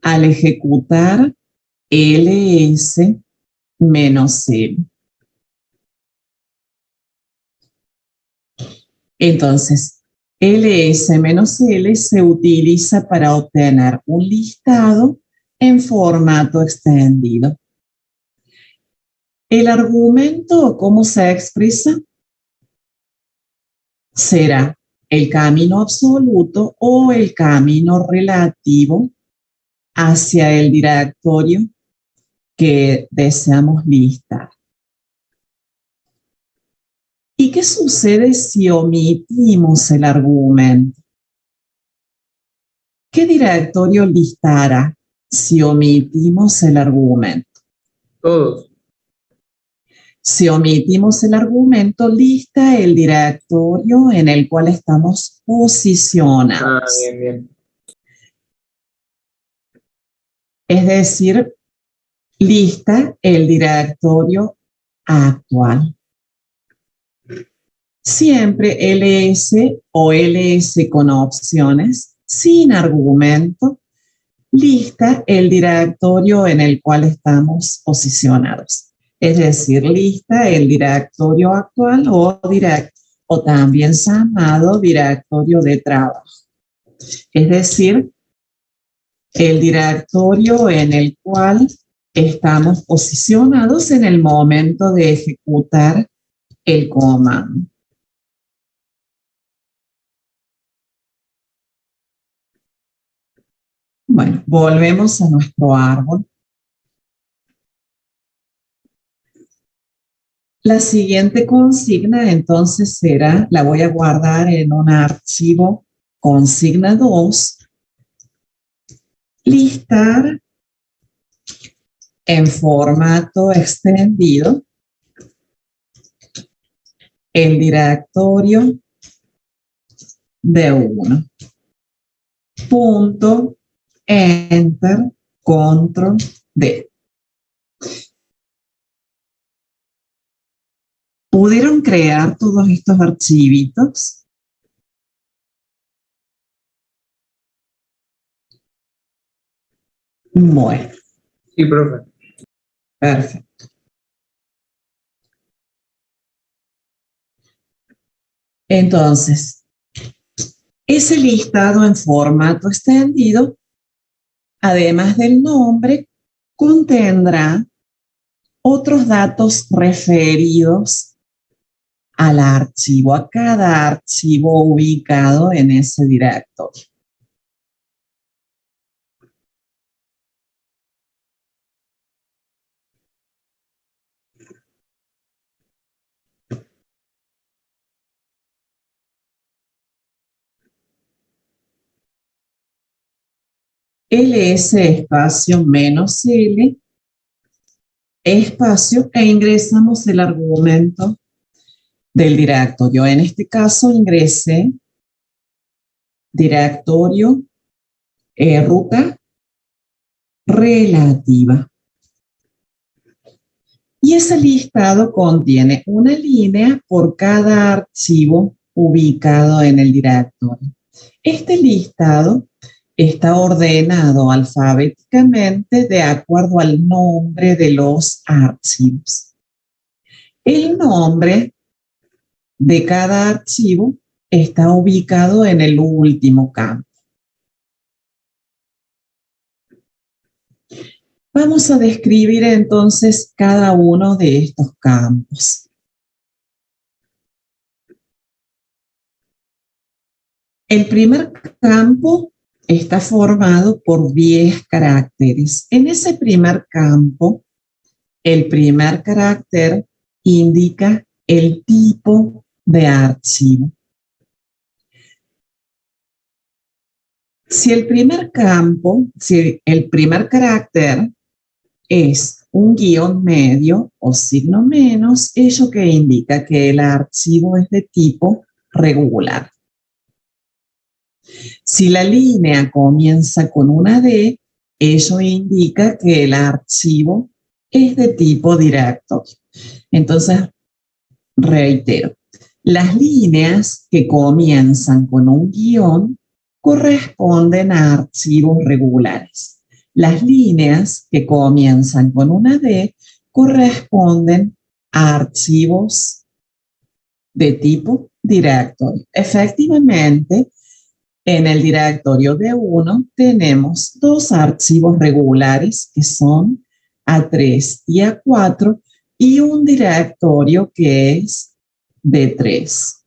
al ejecutar ls-l. Entonces, ls-l se utiliza para obtener un listado en formato extendido. El argumento, ¿cómo se expresa? Será el camino absoluto o el camino relativo hacia el directorio que deseamos listar. ¿Y qué sucede si omitimos el argumento? ¿Qué directorio listará si omitimos el argumento? Todos. Si omitimos el argumento, lista el directorio en el cual estamos posicionados. Bien, bien. Es decir, lista el directorio actual. Siempre ls o ls con opciones, sin argumento, lista el directorio en el cual estamos posicionados. Es decir, lista el directorio actual o también llamado directorio de trabajo. Es decir, el directorio en el cual estamos posicionados en el momento de ejecutar el comando. Bueno, volvemos a nuestro árbol. La siguiente consigna entonces será, la voy a guardar en un archivo consigna 2, listar en formato extendido el directorio de 1. Punto, enter, control, D. ¿Pudieron crear todos estos archivitos? Bueno. Sí, profe. Perfecto. Entonces, ese listado en formato extendido, además del nombre, contendrá otros datos referidos al archivo, a cada archivo ubicado en ese directorio. ls espacio -l espacio e ingresamos el argumento del directorio. En este caso ingresé directorio ruta relativa. Y ese listado contiene una línea por cada archivo ubicado en el directorio. Este listado está ordenado alfabéticamente de acuerdo al nombre de los archivos. El nombre de cada archivo está ubicado en el último campo. Vamos a describir entonces cada uno de estos campos. El primer campo está formado por 10 caracteres. En ese primer campo, el primer carácter indica el tipo de archivo. Si el primer carácter es un guión medio o signo menos, ello que indica que el archivo es de tipo regular. Si la línea comienza con una D, ello indica que el archivo es de tipo directo. Entonces, reitero, las líneas que comienzan con un guión corresponden a archivos regulares. Las líneas que comienzan con una D corresponden a archivos de tipo directorio. Efectivamente, en el directorio D1 tenemos dos archivos regulares que son A3 y A4 y un directorio que es D3.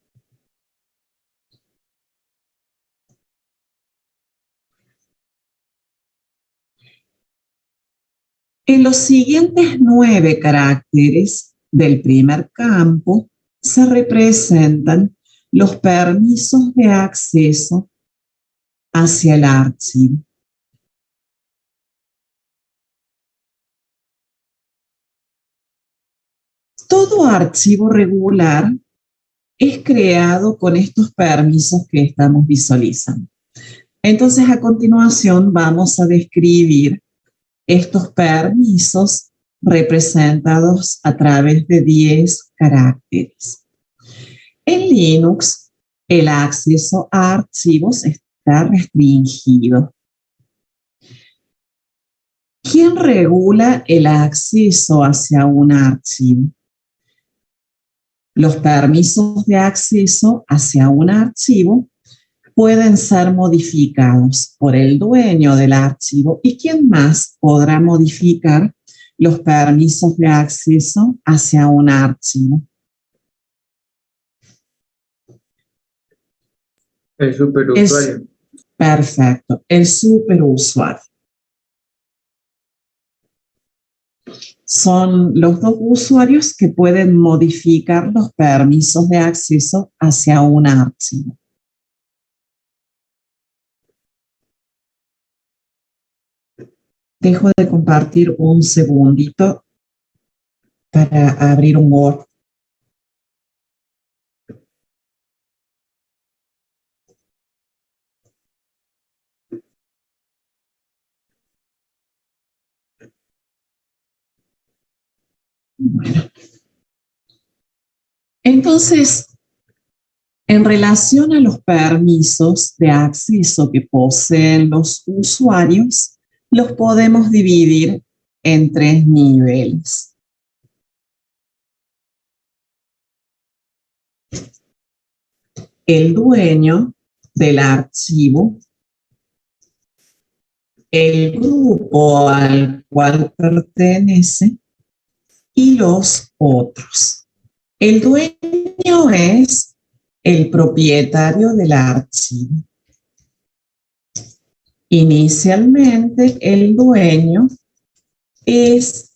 En los siguientes 9 caracteres del primer campo se representan los permisos de acceso hacia el archivo. Todo archivo regular es creado con estos permisos que estamos visualizando. Entonces, a continuación vamos a describir estos permisos representados a través de 10 caracteres. En Linux, el acceso a archivos está restringido. ¿Quién regula el acceso hacia un archivo? Los permisos de acceso hacia un archivo pueden ser modificados por el dueño del archivo. ¿Y quién más podrá modificar los permisos de acceso hacia un archivo? El superusuario. Perfecto, el superusuario. Son los dos usuarios que pueden modificar los permisos de acceso hacia un archivo. Dejo de compartir un segundito para abrir un Word. Bueno. Entonces, en relación a los permisos de acceso que poseen los usuarios, los podemos dividir en 3 niveles. El dueño del archivo, el grupo al cual pertenece y los otros. El dueño es el propietario del archivo. Inicialmente, el dueño es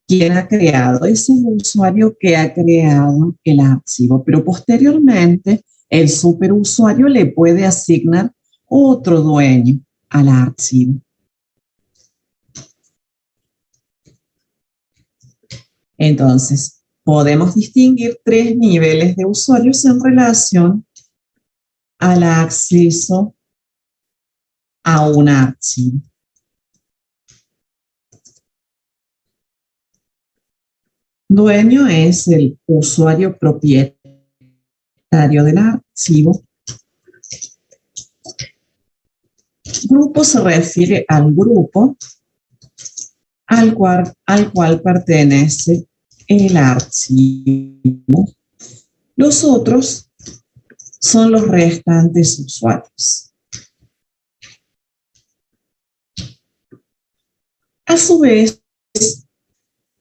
quien ha creado, es el usuario que ha creado el archivo, pero posteriormente el superusuario le puede asignar otro dueño al archivo. Entonces, podemos distinguir 3 niveles de usuarios en relación al acceso a un archivo. Dueño es el usuario propietario del archivo. Grupo se refiere al grupo al cual pertenece el archivo. Los otros son los restantes usuarios. A su vez,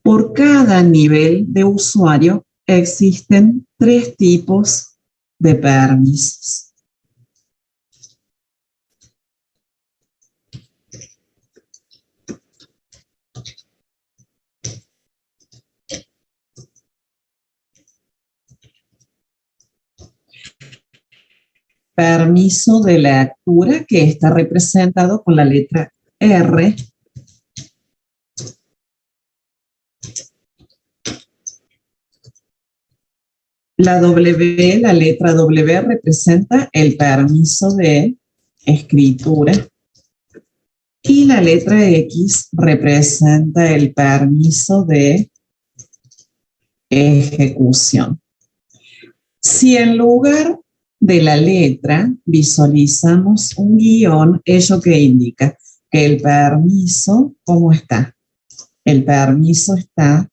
por cada nivel de usuario existen 3 tipos de permisos. Permiso de lectura, que está representado con la letra R. La W, la letra W representa el permiso de escritura. Y la letra X representa el permiso de ejecución. Si en lugar de la letra visualizamos un guión, ¿ello qué indica? Que el permiso, ¿cómo está? El permiso está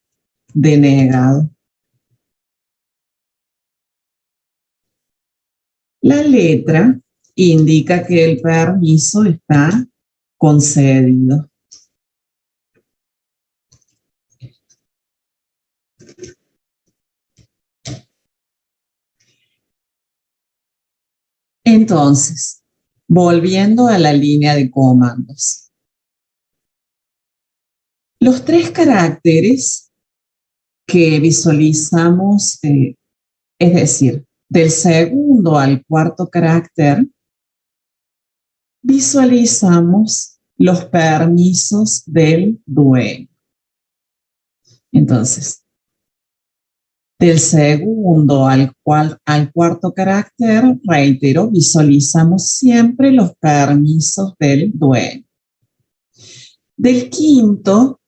denegado. La letra indica que el permiso está concedido. Entonces, volviendo a la línea de comandos. Los 3 caracteres que visualizamos, es decir, del segundo al cuarto carácter, visualizamos los permisos del dueño. Entonces, del segundo al cuarto carácter, reitero, visualizamos siempre los permisos del dueño. Del quinto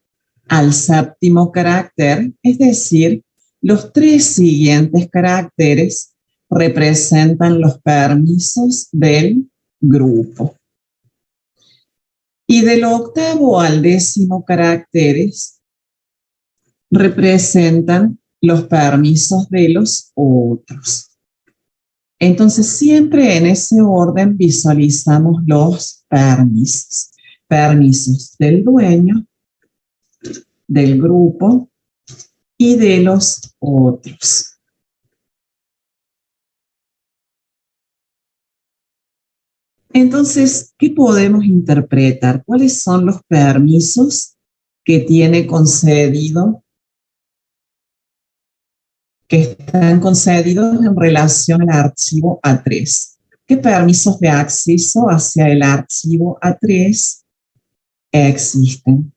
al séptimo carácter, es decir, los 3 siguientes caracteres representan los permisos del grupo. Y del octavo al 10º caracteres representan los permisos de los otros. Entonces, siempre en ese orden visualizamos los permisos. Permisos del dueño, del grupo y de los otros. Entonces, ¿qué podemos interpretar? ¿Cuáles son los permisos que tiene concedido, que están concedidos en relación al archivo A3? ¿Qué permisos de acceso hacia el archivo A3 existen?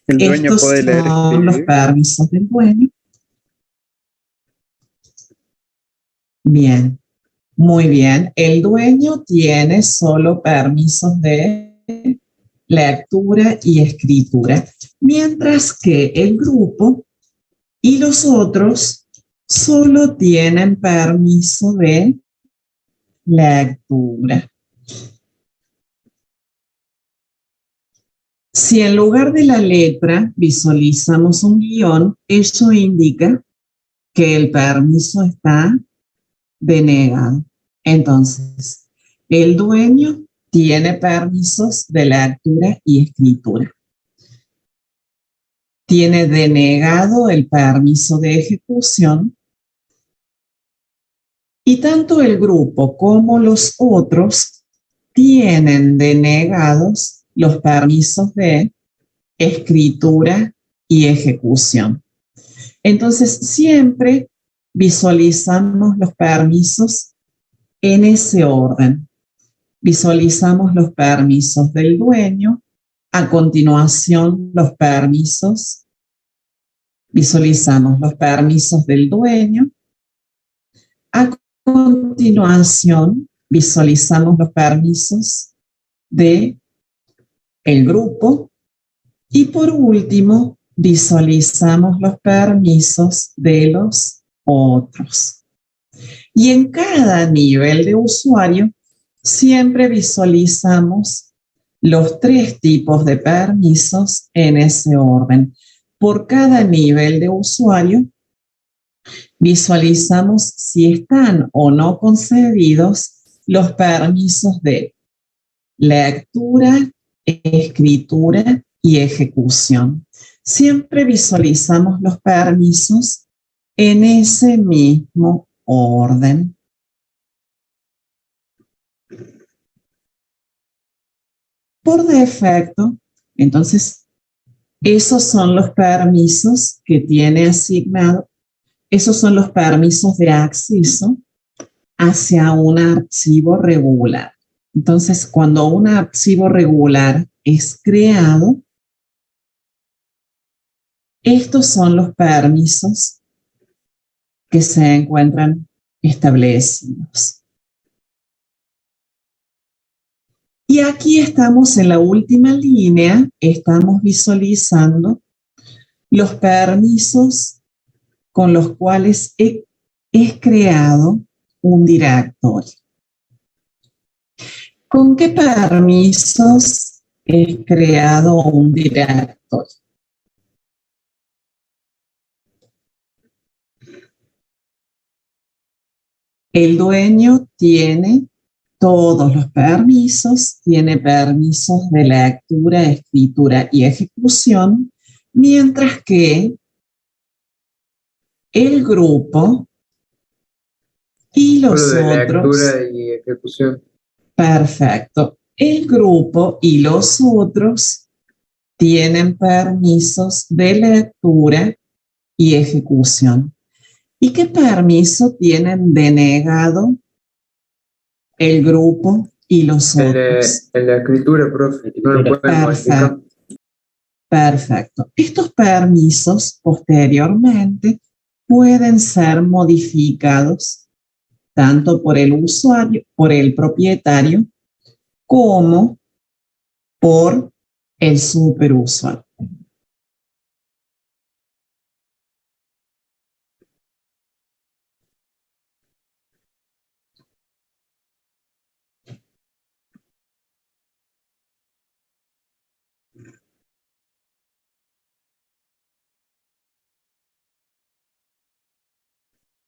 El dueño puede leer. Estos son los permisos del dueño. Bien, muy bien. El dueño tiene solo permisos de lectura y escritura, mientras que el grupo y los otros solo tienen permiso de lectura. Si en lugar de la letra visualizamos un guión, eso indica que el permiso está denegado. Entonces, el dueño tiene permisos de lectura y escritura. Tiene denegado el permiso de ejecución y tanto el grupo como los otros tienen denegados los permisos de escritura y ejecución. Entonces, siempre visualizamos los permisos en ese orden. Visualizamos los permisos del dueño, A continuación, los permisos. Visualizamos los permisos del dueño. A continuación, visualizamos los permisos del grupo. Y por último, visualizamos los permisos de los otros. Y en cada nivel de usuario, siempre visualizamos los 3 tipos de permisos en ese orden. Por cada nivel de usuario, visualizamos si están o no concedidos los permisos de lectura, escritura y ejecución. Siempre visualizamos los permisos en ese mismo orden. Por defecto, entonces, esos son los permisos que tiene asignado, esos son los permisos de acceso hacia un archivo regular. Entonces, cuando un archivo regular es creado, estos son los permisos que se encuentran establecidos. Y aquí estamos en la última línea, estamos visualizando los permisos con los cuales es creado un directorio. ¿Con qué permisos es creado un directorio? El dueño tiene todos los permisos, tiene permisos de lectura, escritura y ejecución, mientras que el grupo y los Solo de otros... lectura y ejecución. Perfecto. El grupo y los otros tienen permisos de lectura y ejecución. ¿Y qué permiso tienen denegado el grupo y los otros? El de escritura, profe, no lo pueden modificar. Perfecto. Estos permisos posteriormente pueden ser modificados tanto por el usuario, por el propietario, como por el superusuario.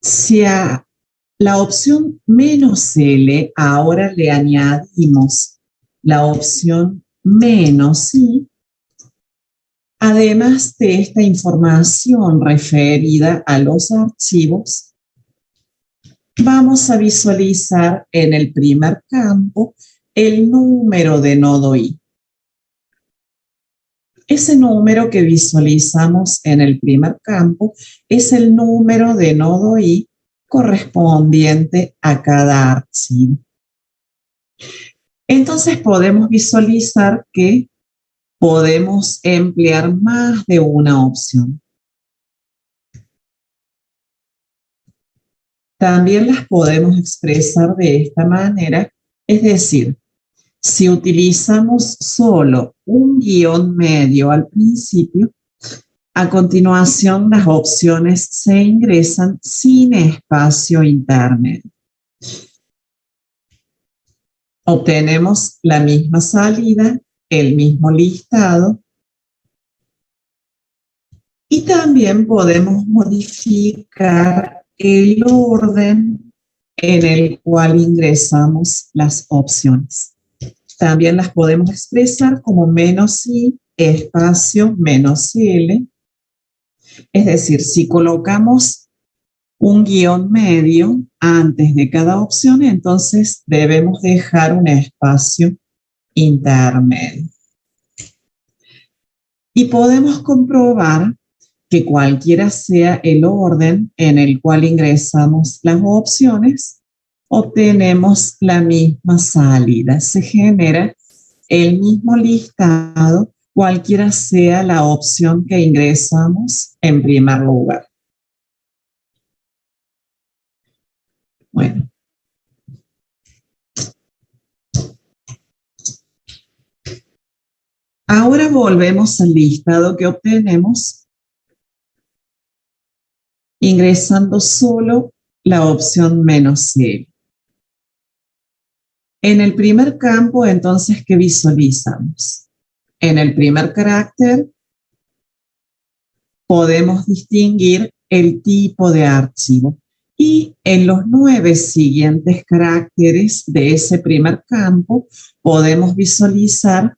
Si a la opción "-L", ahora le añadimos la opción "-I", además de esta información referida a los archivos, vamos a visualizar en el primer campo el número de nodo I. Ese número que visualizamos en el primer campo es el número de nodo I correspondiente a cada archivo. Entonces podemos visualizar que podemos emplear más de una opción. También las podemos expresar de esta manera, es decir, si utilizamos solo un guión medio al principio, a continuación las opciones se ingresan sin espacio intermedio. Obtenemos la misma salida, el mismo listado, y también podemos modificar el orden en el cual ingresamos las opciones. También las podemos expresar como "-I", espacio, "-L". Es decir, si colocamos un guión medio antes de cada opción, entonces debemos dejar un espacio intermedio. Y podemos comprobar que cualquiera sea el orden en el cual ingresamos las opciones, obtenemos la misma salida. Se genera el mismo listado cualquiera sea la opción que ingresamos en primer lugar. Bueno. Ahora volvemos al listado que obtenemos ingresando solo la opción -L. En el primer campo, entonces, ¿qué visualizamos? En el primer carácter podemos distinguir el tipo de archivo y en los 9 siguientes caracteres de ese primer campo podemos visualizar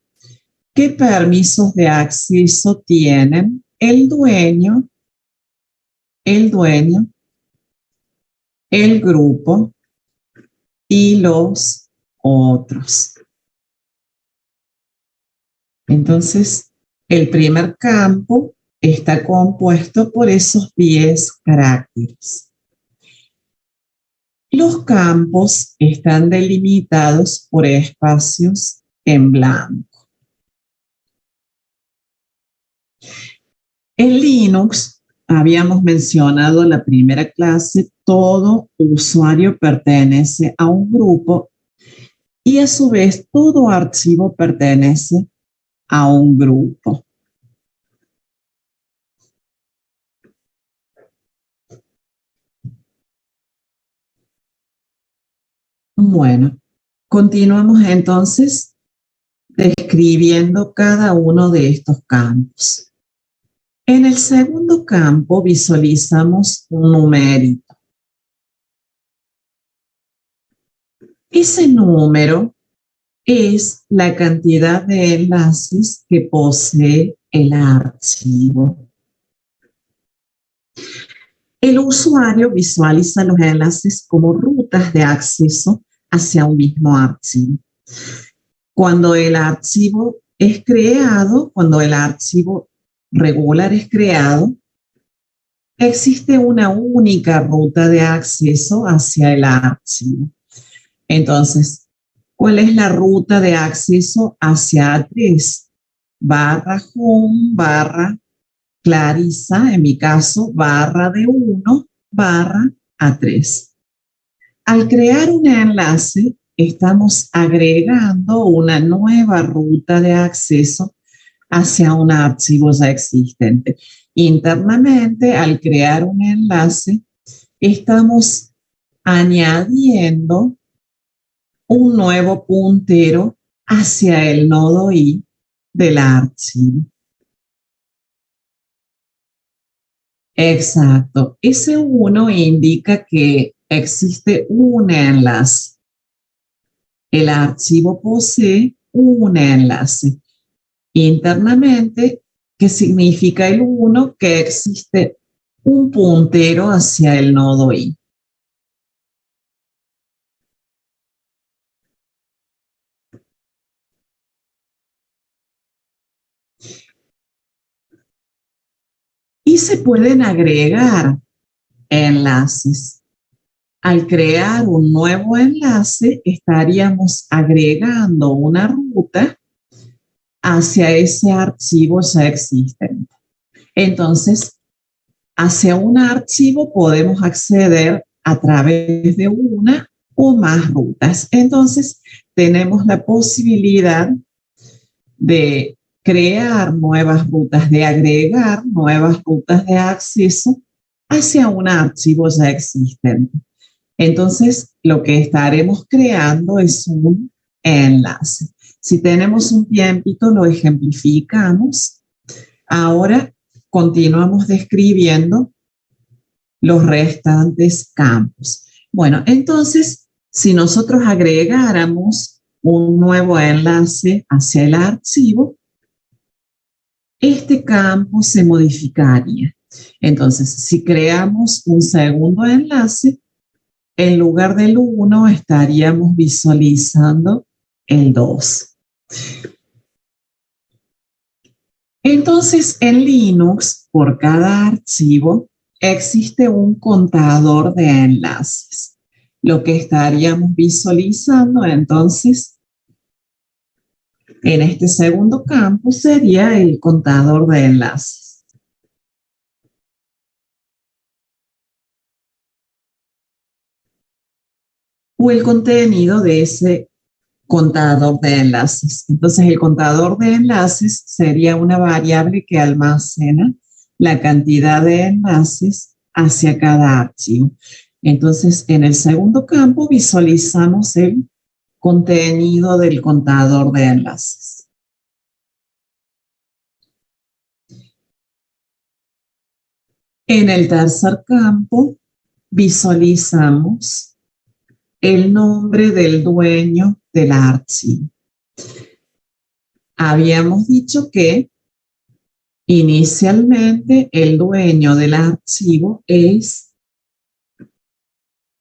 qué permisos de acceso tienen el dueño, el grupo y los otros. Entonces, el primer campo está compuesto por esos 10 caracteres. Los campos están delimitados por espacios en blanco. En Linux, habíamos mencionado en la primera clase, todo usuario pertenece a un grupo y a su vez todo archivo pertenece a un grupo. Bueno, continuamos entonces describiendo cada uno de estos campos. En el segundo campo visualizamos un numerito. Ese número es la cantidad de enlaces que posee el archivo. El usuario visualiza los enlaces como rutas de acceso hacia un mismo archivo. Cuando el archivo es creado, cuando el archivo regular es creado, existe una única ruta de acceso hacia el archivo. Entonces, ¿cuál es la ruta de acceso hacia A3? /home, /Clarisa, en mi caso, /D1, /A3. Al crear un enlace, estamos agregando una nueva ruta de acceso hacia un archivo ya existente. Internamente, al crear un enlace, estamos añadiendo un nuevo puntero hacia el nodo I del archivo. Exacto. Ese 1 indica que existe un enlace. El archivo posee un enlace. Internamente, ¿qué significa el 1? Que existe un puntero hacia el nodo I. Y se pueden agregar enlaces. Al crear un nuevo enlace, estaríamos agregando una ruta hacia ese archivo ya existente. Entonces, hacia un archivo podemos acceder a través de una o más rutas. Entonces, tenemos la posibilidad de crear nuevas rutas, de agregar nuevas rutas de acceso hacia un archivo ya existente. Entonces, lo que estaremos creando es un enlace. Si tenemos un tiempito, lo ejemplificamos. Ahora continuamos describiendo los restantes campos. Bueno, entonces, si nosotros agregáramos un nuevo enlace hacia el archivo, este campo se modificaría. Entonces, si creamos un segundo enlace, en lugar del 1 estaríamos visualizando el 2. Entonces, en Linux, por cada archivo, existe un contador de enlaces. Lo que estaríamos visualizando, entonces, En este segundo campo sería el contador de enlaces. O el contenido de ese contador de enlaces. Entonces, el contador de enlaces sería una variable que almacena la cantidad de enlaces hacia cada archivo. Entonces, en el segundo campo visualizamos el contenido del contador de enlaces. En el tercer campo visualizamos el nombre del dueño del archivo. Habíamos dicho que inicialmente el dueño del archivo es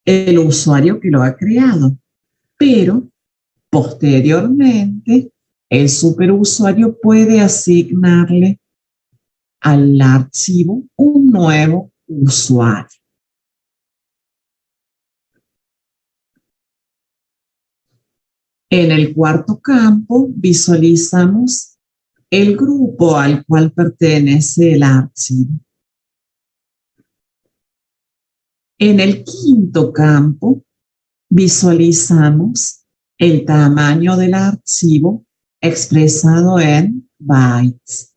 el usuario que lo ha creado, pero posteriormente el superusuario puede asignarle al archivo un nuevo usuario. En el cuarto campo visualizamos el grupo al cual pertenece el archivo. En el quinto campo visualizamos el tamaño del archivo expresado en bytes.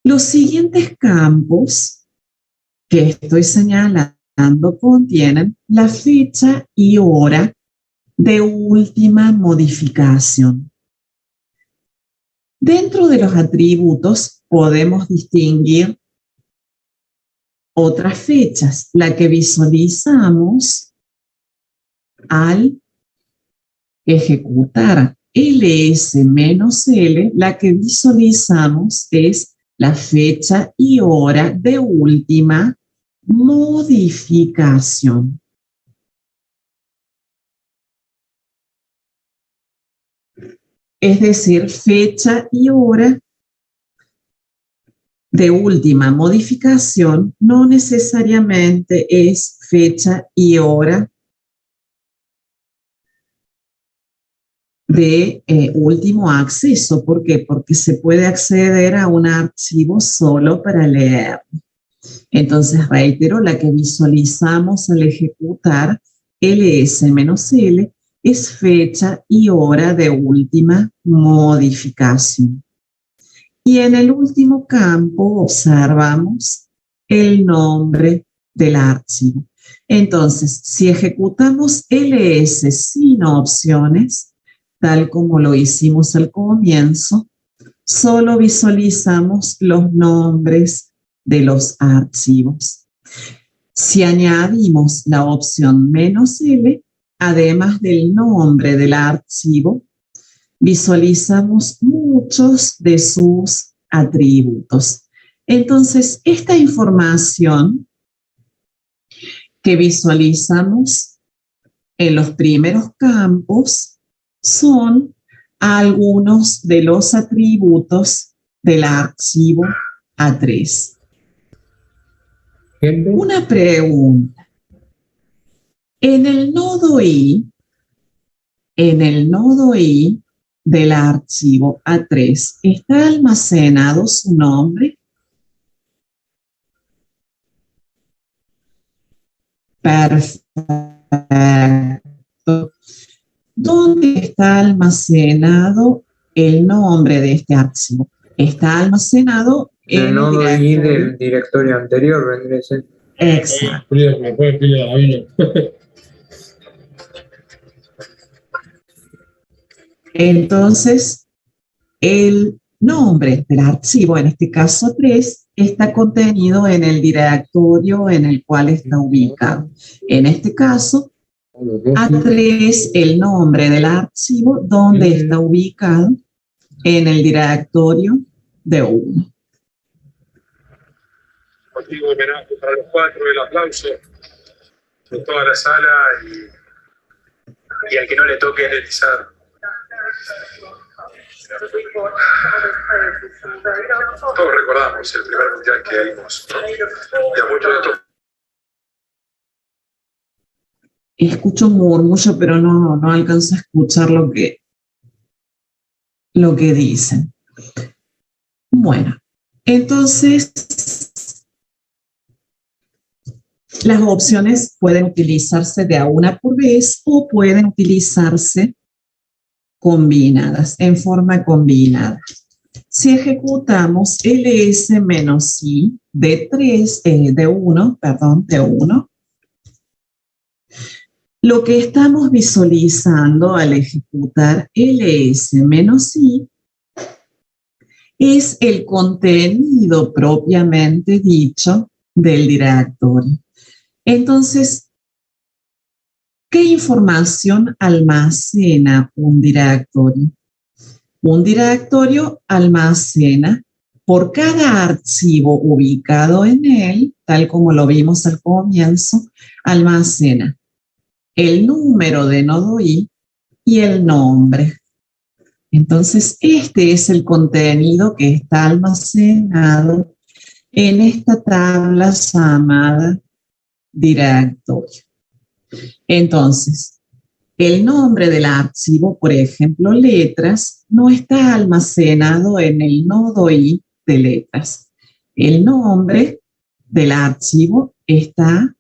Los siguientes campos que estoy señalando contienen la fecha y hora de última modificación. Dentro de los atributos podemos distinguir otras fechas, la que visualizamos al ejecutar ls-l, la que visualizamos es la fecha y hora de última modificación. Es decir, fecha y hora de última modificación no necesariamente es fecha y hora de último acceso. ¿Por qué? Porque se puede acceder a un archivo solo para leer. Entonces, reitero, la que visualizamos al ejecutar ls-l es fecha y hora de última modificación. Y en el último campo observamos el nombre del archivo. Entonces, si ejecutamos ls sin opciones, tal como lo hicimos al comienzo, solo visualizamos los nombres de los archivos. Si añadimos la opción "-l", además del nombre del archivo, visualizamos muchos de sus atributos. Entonces, esta información que visualizamos en los primeros campos son algunos de los atributos del archivo A3. Una pregunta. En el nodo I del archivo A3, ¿está almacenado su nombre? Perfecto. ¿Dónde está almacenado el nombre de este archivo? Está almacenado en el nodo I del directorio anterior, vendría a ser. Exacto. Entonces, el nombre del archivo, en este caso 3, está contenido en el directorio en el cual está ubicado. En este caso, A3, el nombre del archivo, donde está ubicado en el directorio de 1. Motivo de homenaje para los 4, el aplauso de toda la sala y al que no le toque realizar. Todos recordamos el primer mundial que dimos, ¿no? Y a muchos de estos Escucho un murmullo, pero no alcanzo a escuchar lo que dicen. Bueno, entonces las opciones pueden utilizarse de a una por vez o pueden utilizarse combinadas, en forma combinada. Si ejecutamos ls menos i de 1, lo que estamos visualizando al ejecutar ls menos i es el contenido propiamente dicho del directorio. Entonces, ¿qué información almacena un directorio? Un directorio almacena por cada archivo ubicado en él, tal como lo vimos al comienzo, almacena el número de nodo i y el nombre. Entonces, este es el contenido que está almacenado en esta tabla llamada directorio. Entonces, el nombre del archivo, por ejemplo, letras, no está almacenado en el nodo i de letras. El nombre del archivo está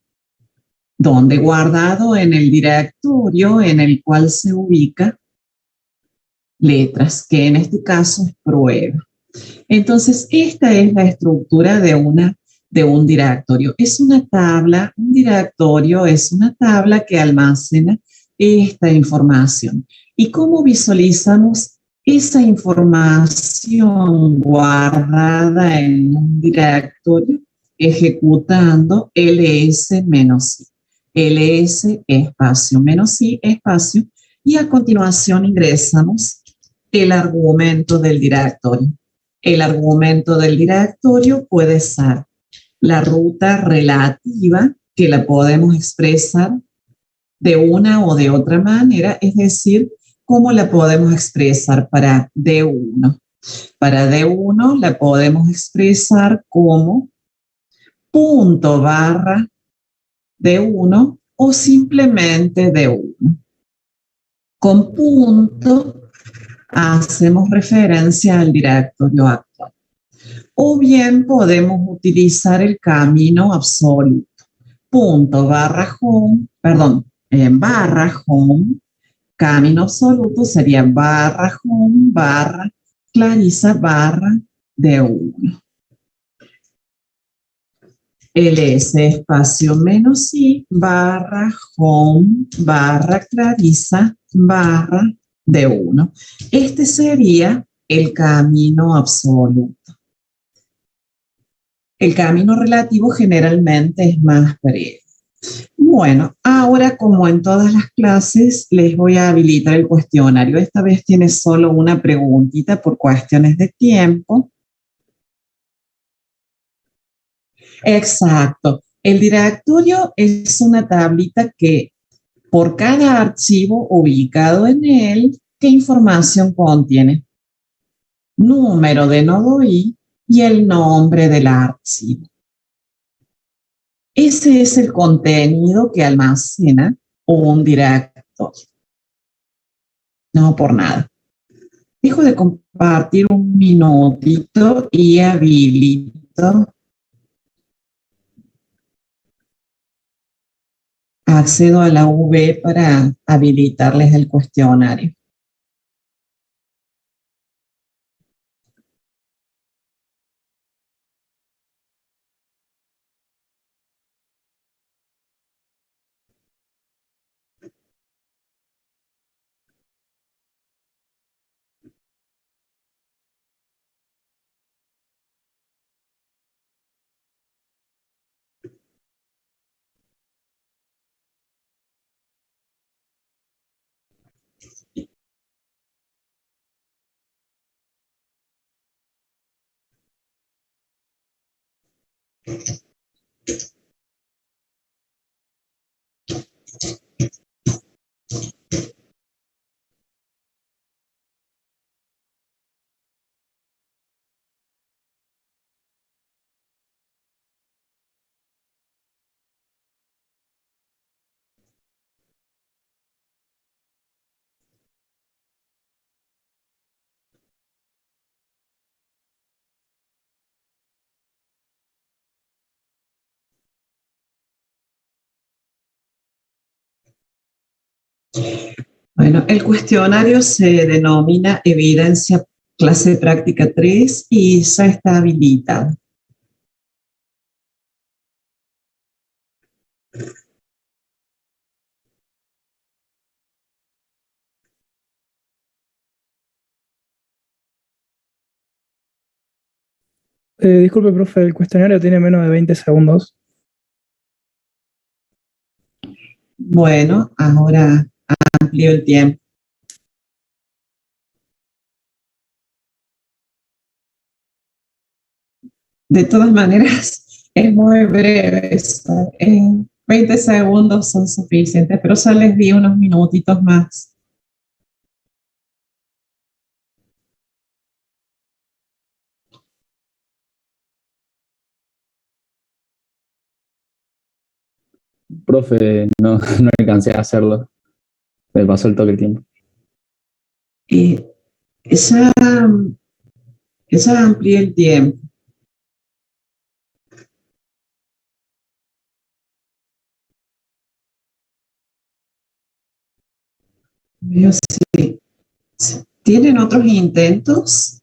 donde guardado en el directorio en el cual se ubica letras, que en este caso es prueba. Entonces, esta es la estructura de un directorio. Es una tabla, un directorio es una tabla que almacena esta información. ¿Y cómo visualizamos esa información guardada en un directorio? Ejecutando ls-i. ls espacio menos i espacio, y a continuación ingresamos el argumento del directorio. El argumento del directorio puede ser la ruta relativa, que la podemos expresar de una o de otra manera, es decir, ¿cómo la podemos expresar para D1? Para D1 la podemos expresar como punto barra D1 o simplemente D1. Con punto hacemos referencia al directorio actual. O bien podemos utilizar el camino absoluto. Punto barra home, barra home, camino absoluto sería barra home, barra Clarisa, barra D1. ls espacio menos i, barra home, barra Clarisa, barra D1. Este sería el camino absoluto. El camino relativo generalmente es más breve. Bueno, ahora como en todas las clases, les voy a habilitar el cuestionario. Esta vez tiene solo una preguntita por cuestiones de tiempo. Exacto. El directorio es una tablita que por cada archivo ubicado en él, ¿qué información contiene? Número de nodo i y el nombre del archivo. Ese es el contenido que almacena un directorio. No por nada. Dejo de compartir un minutito y habilito. Accedo a la UV para habilitarles el cuestionario. Bueno, el cuestionario se denomina Evidencia Clase Práctica 3 y ya está habilitado. Disculpe, profe, el cuestionario tiene menos de 20 segundos. Bueno, ahora amplío el tiempo. De todas maneras, es muy breve esto. 20 segundos son suficientes, pero ya les di unos minutitos más. Profe, no, no alcancé a hacerlo. Me pasó el toque el tiempo. Y ya, ya amplié el tiempo. Yo sí. ¿Tienen otros intentos?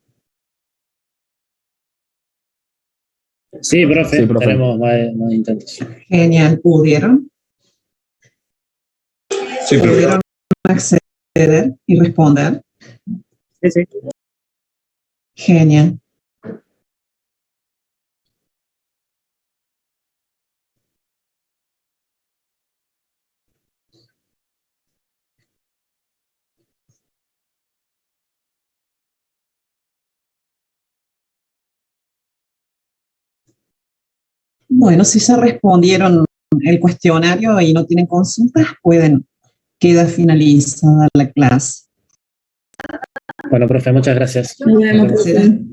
Sí, profe, Sí, profe. tenemos más intentos. Genial, ¿pudieron? Sí, pero ¿Pudieron acceder y responder? Sí, sí. Genial. Bueno, si ya respondieron el cuestionario y no tienen consultas, queda finalizada la clase. Bueno, profe, muchas gracias. Nos vemos, Será, profe.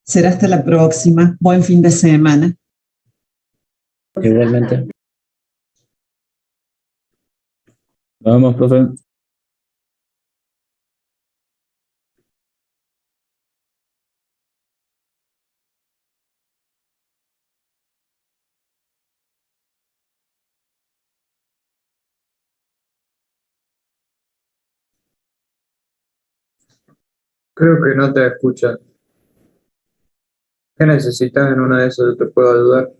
será hasta la próxima. Buen fin de semana. Igualmente. Nos vemos, profe. Creo que no te escuchan. ¿Qué necesitas? En una de esas yo te puedo ayudar.